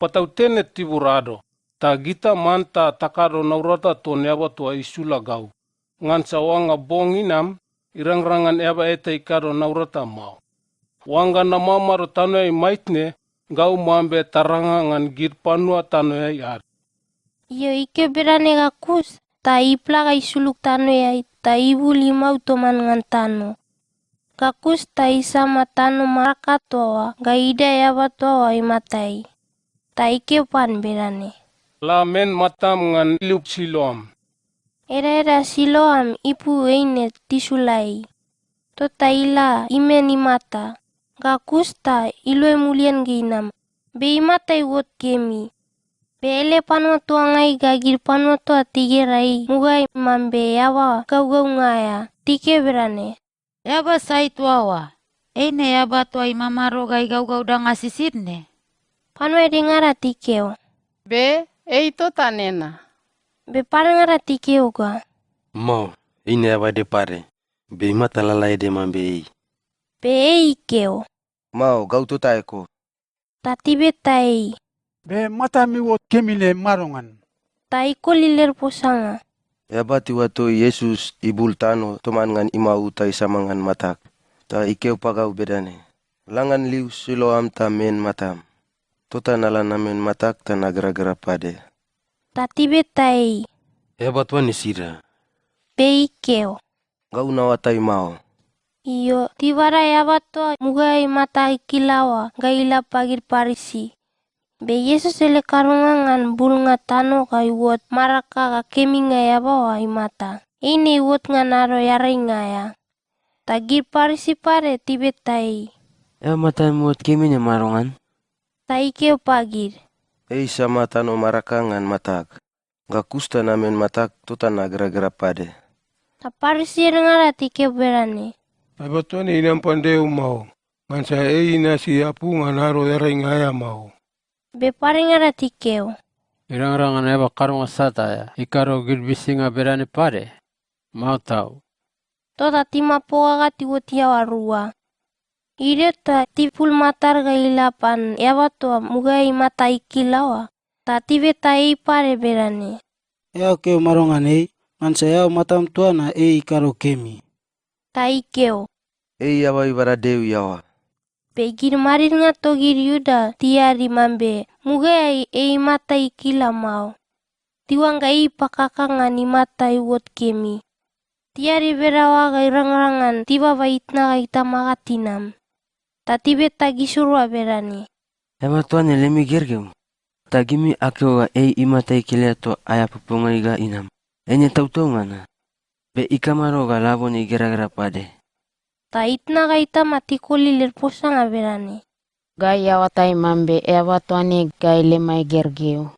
Patautene tiburado. Ta gita manta takaro naurata ton eba tua isula gau. Ngan sawanga bonginam, irang-rangan eba eta ikaro naurata mau. Wanga namamaro tanoy maitne, gau mambe taranga ngan gir panua tanoy ar. Iyo ike berane gakus, ta iplaga isuluk tanoy ta ibu limau toman ngan tano. Kakus ta isama tano maraka toa, gaida yaba toa imatai. Ta ike pan berane. La men matam ngan iluk Siloam. Era Siloam ipu eine tisulai. Tota ila imen imata. Kakus ta ilo emulian ginam. Be imata iwot kemi. Be ele panwa toa ngai gagir panwa toa tigerai. Mugai mambe yaba gau-gau ngaya. Tike berane. Yaba sai tuawa. Eine yaba tua imamaro gai gau-gau da ngasisirne. Panwa edengara tikeo. Be, eito tanena. Be parangara tikeo ga. Mau, ini yaba de pare. Be mata lalai de mambe Be ikeo. Mau, gau tu taeko. Tatibe tai. Be mata mi wot kemile marongan. Taiko liler posanga. Yabati watu Yesus ibul tano toman ngan imau tai samangan matak. Ta ikeu pagau bedane. Langan liu Siloam ta men matam. Tota nala namen matak ta nagra-gra pade. Tatibe tai. Yabat wani sira. Be ikeo. Gau nawatai mau. Iyo, tibara yabato mugai mata ikilawa gaila pagir parisi. Be Yesus ele karungangan bulnga tano kaiwot maraka ka keminga yabawa imata. Ini wot nganaro yaringa ya. Tagir parisi pare tibetai. Ya mata muat keminya marongan. Taikeo pagir. Sama tano marakangan matak. Gakusta namen matak tota nagra-gra pade. Ta parisi ngara tikeo berane. Aba tuan inam pandeu mau. Ngan sa nasi apu ngan haro ering aya mau. Be paringara tikeo. Irang-rangan eba karunga sataya, ikaro girbisinga berani pare. Mau tahu. Tota tima poaga tiwotia warua. Ireta tipul matar ga ilapan yabato mugai mata ikilawa. Ta tibeta pare berani. Yao keo marongan ngan sa yao matam tuana ikaro kemi. Ta ikeo. Yawa ibara deu yawa. Pegir marir nga togir yuda tiari mambe mugai mata ikila mau. Tiwanga pakakanga ni mata iwot kemi. Tiari berawa ga irang-rangan tiba baitna ga itamagatinam. Tatibe tagi surwa berani. Ema tuane lemi gergeu. Tagimi akeo ga imata ikila to aya pupunga iga inam. Enye tau ngana. Be ikamaro ga laboni gara-gara pade. Ta itna ga itamatikoli lerposanga berani. Gai awatai mambe awatwane gai lemai gergeu.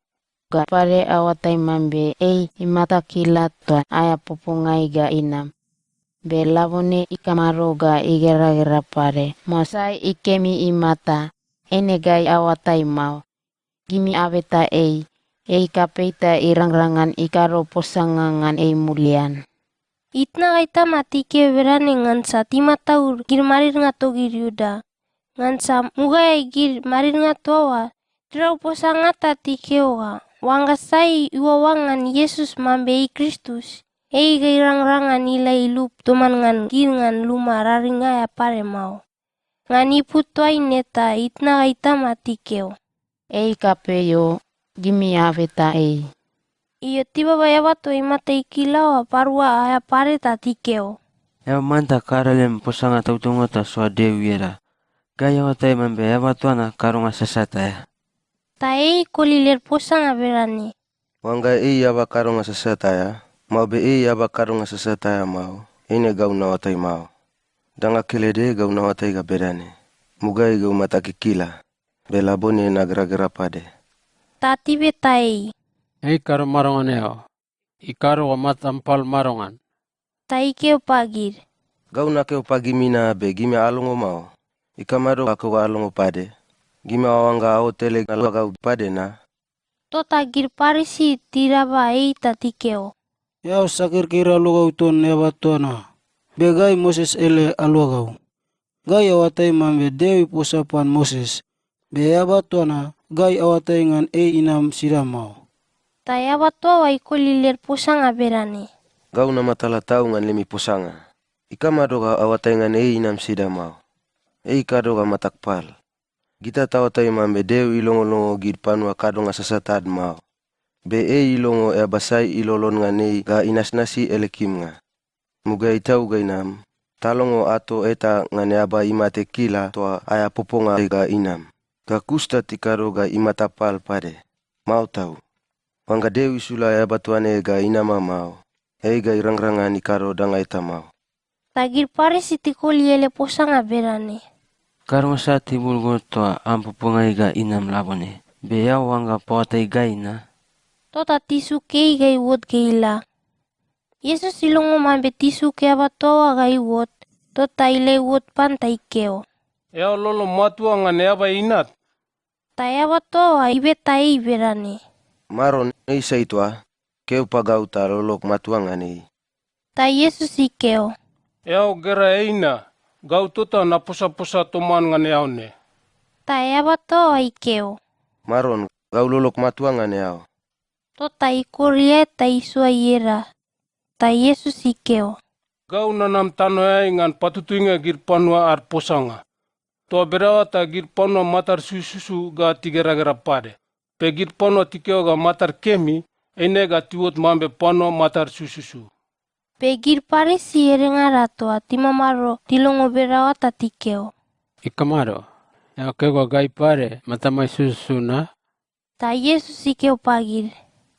Ga pare awatai mambe imata kila to aya pupungai ga inam. Be labone ikamaro ga igera-gera pare. Mosai ikemi imata. Ene gai awatai mau. Gimi abeta kapeita irang-rangan ikaro posangangan mulian. Itna ga itamatike berani ngansa timataur gir marir nga togir yuda. Ngansa mugai gir marir nga toa. Dirau posanga tatikeoga. Wangga sai iwawangan Yesus mambe Kristus. Ga irang-rangan ila ilup toman ngan gir ngan luma raringa ya pare mau. Ngan iputuai neta itna ga itamatikeo. Kapeyo gimi aveta Iyo tiba bayabato imata ikilawa parua aya pare tatikeo. Ema manta karalem posanga tautungota soa deu yera. Gaya watai mambe yabatuana karunga sasataya. Ta koliler posanga berani. Wangga yaba karunga sasataya. Mau be yaba karunga sasataya mau. Ine gau na watai mau. Danga kelede gau na watai ga berani. Mugai gau mata kikila. Bela bone na gara-gara pade. Tati betai. Ikaro marongan eo. Ikaro wa matampal marongan. Taikeo pagir. Gau na keo pagi mina be gime alongo mau. Ikamaro ako wa alongo pade. Gime awanga au tele gau pade na. Tota gir parisi tiraba tatikeo. Yao sakir kira lugau ton yabatuana. Be gai Moses ele alugau. Gai awatai mambe dewi posapan Moses. Be yabatuana gai awatai ngan inam siramau. Tayaba toa ikoliler posanga berani. Gau na matala tau ngan lemi posanga. Ikamaro ga awatai ngan inam sidamau. Kado ga matakpal. Gita tawatai mambe deu ilongo-longo gid panua kado nga sasatad mau. Be ilongo basai ilolon ngan ga inasnasi elekim nga. Muga itau ga inam. Talongo ato eta ngan aba imate kila toa aya poponga ga inam. Ga kusta tikaro ga imatapal pade. Mau tau. Wangga dewi sula ya batuane ga inama mau. Ga irang-rangan ikaro danga eta mau. Tagir pare sitikoli ele posanga berani. Karunga sa tibul gotoa ampu pungai ga inam labone. Be yao wangga pawatai ga ina. Tota tisu kei ga iwot geila. Yesus ilongo mambe tisu ke abatoa ga iwot. Tota ile iwot pantai keo. Yao lolo matua ngan eba inat. Tayaba toa ibetai berani. Maron isa itua. Keu pagau ta lolok matuangan Ta Yesus ikeo. Yao gera eina. Gau tota na posa-posa toman ngan yao ne. Tayaba toa ikeo. Maron gau lolok matuangan yao. Tota ikoria ta isua yera. Ta Yesus ikeo. Gau nanam tano ai ngan patutuinga gir panua ar posanga. Toa berawa ta gir panua matar susu ga tigera-gera pade. Pe gir panua tikeo ga matar kemi. Ene ga tiwot mambe panua matar susu. Pe gir parisi erengara toa timamaro tilongo berawa ta tikeo. Ikamaro. Yao kego gai pare matamai susu na. Ta Yesus ikeo pagir.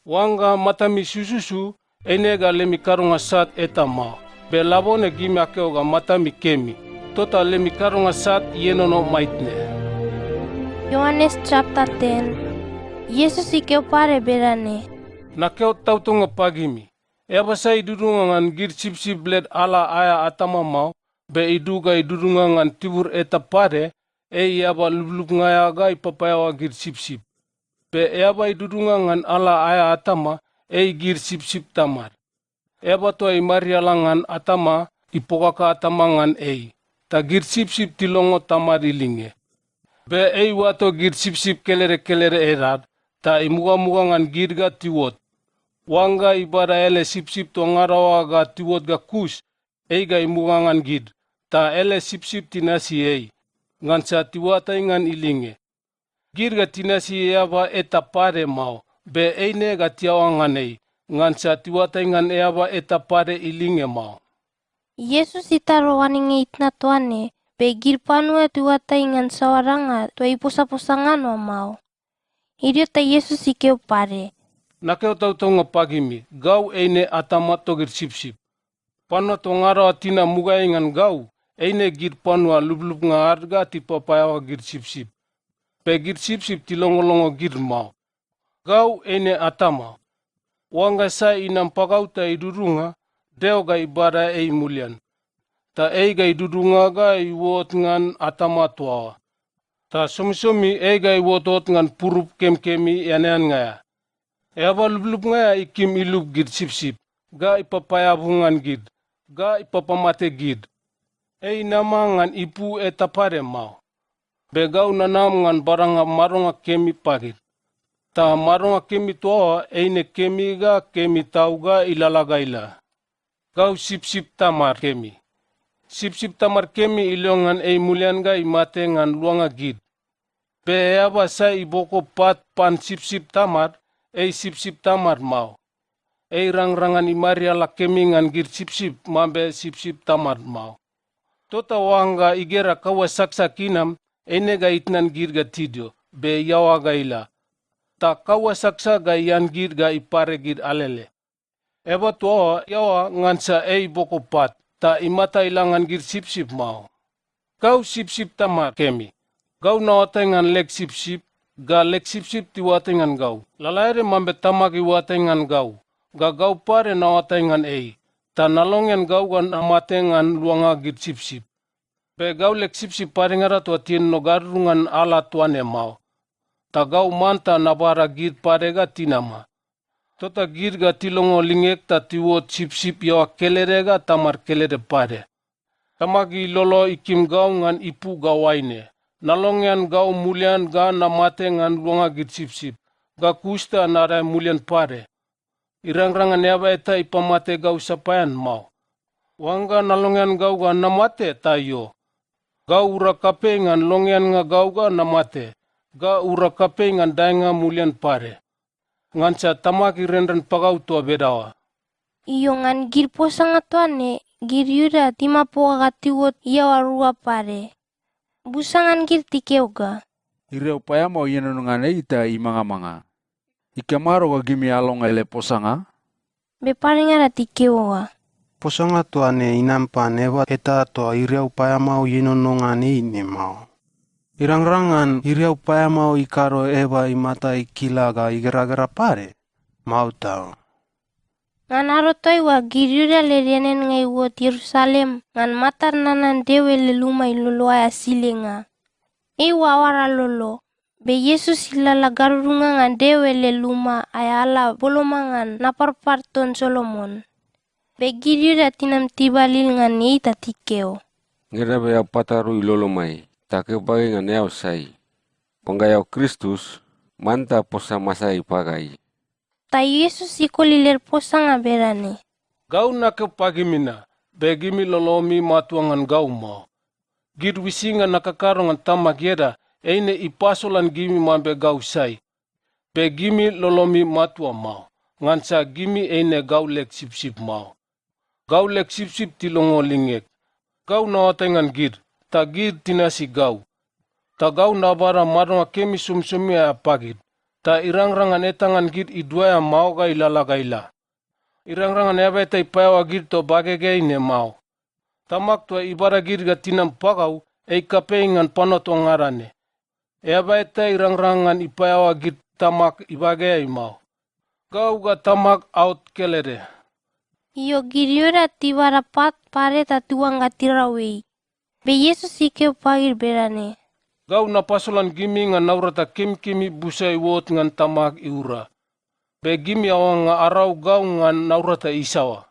Wanga matami susu. Ene ga lemi karunga sat eta mau. Be labone gime akeo ga matami kemi. Tota lemi karunga sat yenono maitne. Yohanes chapter 10. Yesus ikeo pare berane. Nakeo tautunga pagimi. Eba sai dudunga ngan gir sip-sip bled ala aya atama mau. be iduga idudunga ngan tibur eta pare, yaba lublub ngaya ga ipapayawa gir sip-sip. Be yaba idudunga ngan ala aya atama, gir sip-sip tamar. Yaba to Maria ngan atama, ipokaka atama ngan ta gir sip-sip tilongo tamar ilinge. Be wato gir sip-sip kelere-kelere erad, ta imuga-muga ngan gir ga tiwot. Wanga ibara ele sip-sip to ngarawa ga tiwot ga kus, ga imuga ngan gir. Ta ele sip-sip tinasi ngan sa tiwata ngan ilinge. Gir ga tinasi yaba eta pare mau, be ne ga tiawa ngan ngan sa tiwata ngan yaba eta pare ilinge mau. Yesus itaro waninge itna tuane, be gir panua tiwata ngan sawaranga to iposa-posangan mau. Idio ta Yesus ikeo pare. Nakeo tau ngapagimi, gau ne atama to gir sip-sip. Panua to ngarawa tina muga ngan gau, ne gir panua lublub nga arga ti papayawa gir sip-sip. Pe gir sip-sip ti longo-longo gir mau. Gau ne atama. Wanga sa inam pagau ta idurunga, deo ga ibara mulian. Ta ga idurunga ga iwot ngan atama tuawa. Ta somi-somi ga iwotot ngan purup kem-kemi yanean ngaya. Eba lublub ngaya ikim ilub gir sip-sip. Ga ipapayabungan gir. Ga ipapamate gir. Nama ngan ipu eta pare mau. Begau nanam ngan baranga maronga kemi pagir. Ta maronga kemi toa ne kemi ga kemi tau ga ilalagaila. Gau sip-sip tamar kemi. Sip-sip tamar kemi ilongan mulian ga imate ngan luanga gid. Be aba sa iboko pat pan sip-sip tamar, sip-sip tamar mau. Rang-rangan Maria la kemi ngan gir sip-sip mambe sip-sip tamar mau. Tota wanga igera kawa saksa kinam, ga itnan gir ga tidio, be yawa ga ila. Ta kawa saksa ga yan gir ga ipare gir alele. Eba toa yawa ngansa boko pat, ta imata ilangan gir sip-sip mau. Kau sip-sip tamar kemi. Gau nawatay ngan lek sip-sip, ga lek sip-sip tiwatay ngan gau. Lalaire mambe tamak iwatay ngan gau. Ga gau pare nawatay ngan ta nalongen gau gan amate ngan luanga gir sip-sip. Pe gau lek sip-sip pare ngara tua tien no garungan ala tuane mau. Ta gau manta nabara gir pare ga tinama. Tota gir ga tilongo lingek ta tiwot sip-sip yawa kelere ga tamar kelere pare. Tamagi lolo ikim gau ngan ipu gawaine. Nalongian gau mulian ga namate ngan luanga gir sip-sip. Ga kusta narai mulian pare. Irang-rangan yaba eta ipamate gau sapayan mau. Wanga nalongian gau ga namate tayo. Gau ura kape ngan longian nga gau ga namate. Ga ura kape ngan daenga mulian pare. Ngansa tamaki renren pagau tua bedawa. Iyo ngan gir posanga tuane, gir yuda timapo agatiwot yawa rua pare. Busangan gir tikeo ga. Ire upaya mau yenonungan ita imanga-manga. Ikamaro ga gimi along ele posanga? Be paringara tikeo ga. Posanga tuane inampan eba eta to ire upaya mau yenonungan ini mau. Irang-rangan ire upaya mau ikaro eba imata ikila ga igera-gera pare. Mau tau. Ngan arotoi wa giryuda lerianen ngai wot Yerusalem ngan matar nanan dewe leluma iloloa asilenga. Wa wara lolo. Be Yesus ilala garurunga ngan dewe leluma ayala bolomangan naparparton Solomon. Be giryuda tinam tibalil ngan ita tikeo. Ngira be pataru ilolomai. Take bagi ngan yau sai. Penggayau Kristus manta posa masai pagai. Ta Yesus iko liler posanga berani. Gau nake pagimina, begimi lolomi matuangan gau mau. Gir wisinga nakakarongan tamak yeda, eine ipasolan gimi mambe gau sai. Begimi lolomi matua mau. Ngansa gimi eine gau lek sip-sip mau. Gau lek sip-sip tilongo lingek. Gau nawatengan gir. Ta gir tinasi gau. Ta gau nabara marunga kemi sumsumi apagit. Ta irang-rangan etangan gir idua mau ga ilalagaila. Irang-rangan eba eta ipayawa gir to bagege ine mau. Tamak tua ibara gir ga tinam pagau kape ingan panoto ngarane. Eba eta irang-rangan ipayawa gir tamak ibage mau. Gau ga tamak out kelere. Iyo girioda tibara pat pare tatuang gatirawei. Be Yesus ikeu pagir berane. Gau na pasolan gimi ngan naurata kim-kimi busai wot ngan tamak iura. Be gimi awang nga arau gau ngan naurata isawa.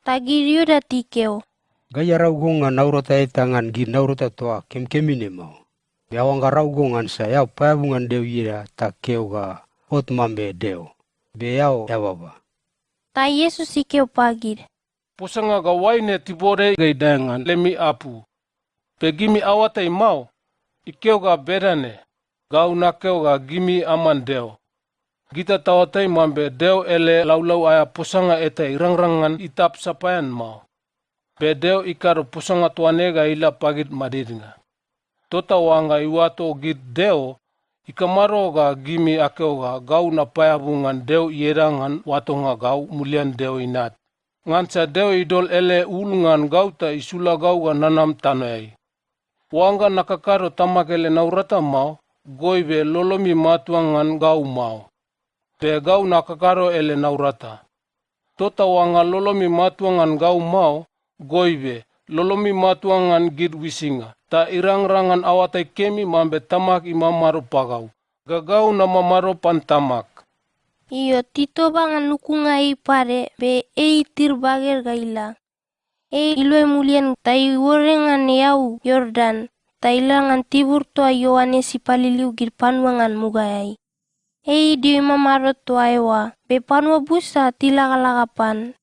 Tagirioda tikeu. Gaya raugo nga naurata etangan gi naurata toa kem-kemine mau. Be awang ga raugo ngan sa yau pabungan deu ira tak keu ga ot mambe deu. Be yau yawaba. Ta Yesus ikeu pagir. Posanga ga waine tibore gai dangan lemi apu. Be gimi awatai mau. Ikeu ga berane. Gau na keu ga gimi aman deu. Gita tawatai mambe deu ele laulau aya posanga etai rangrangan itap sapayan mau. Be deu ikaro posanga tuane ga ila pagit madiringa. Tota wanga iwato git deu. Ikamaro ga gimi akeu ga gau na payabungan deu ierangan watonga gau mulian deu inat. Ngansa deu idol ele ulungan gau ta isula gau ga nanam tanoai. Wanga nakakaro tamak ele naurata mau, goibe lolomi matuangan gau mau. Be gau nakakaro ele naurata. Tota wanga lolomi matuangan gau mau, goibe lolomi matuangan gid wisinga. Ta irang-rangan awatai kemi mambe tamak imamaro pagau. Gagau na mamaro pantamak. Iyo tito bangan nukunga pare be tir bager gaila. Iloi mulian tai worengan yau Yordan. Tailangan tibur toa Yohanes ipaliliu gir panuangan mugayai. Di mamaro toa ewa. Be panua busa tilagalagapan.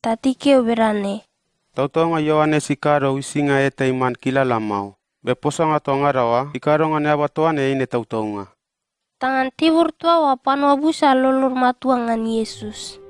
Tatikeu berane. Tautonga Yohanes ikaro wisinga eta iman kilala mau. Be posanga tonga rawa, ikaro nga neba toane ine tautonga. Tangan tibur toa wa panua busa lolor matuangan Yesus.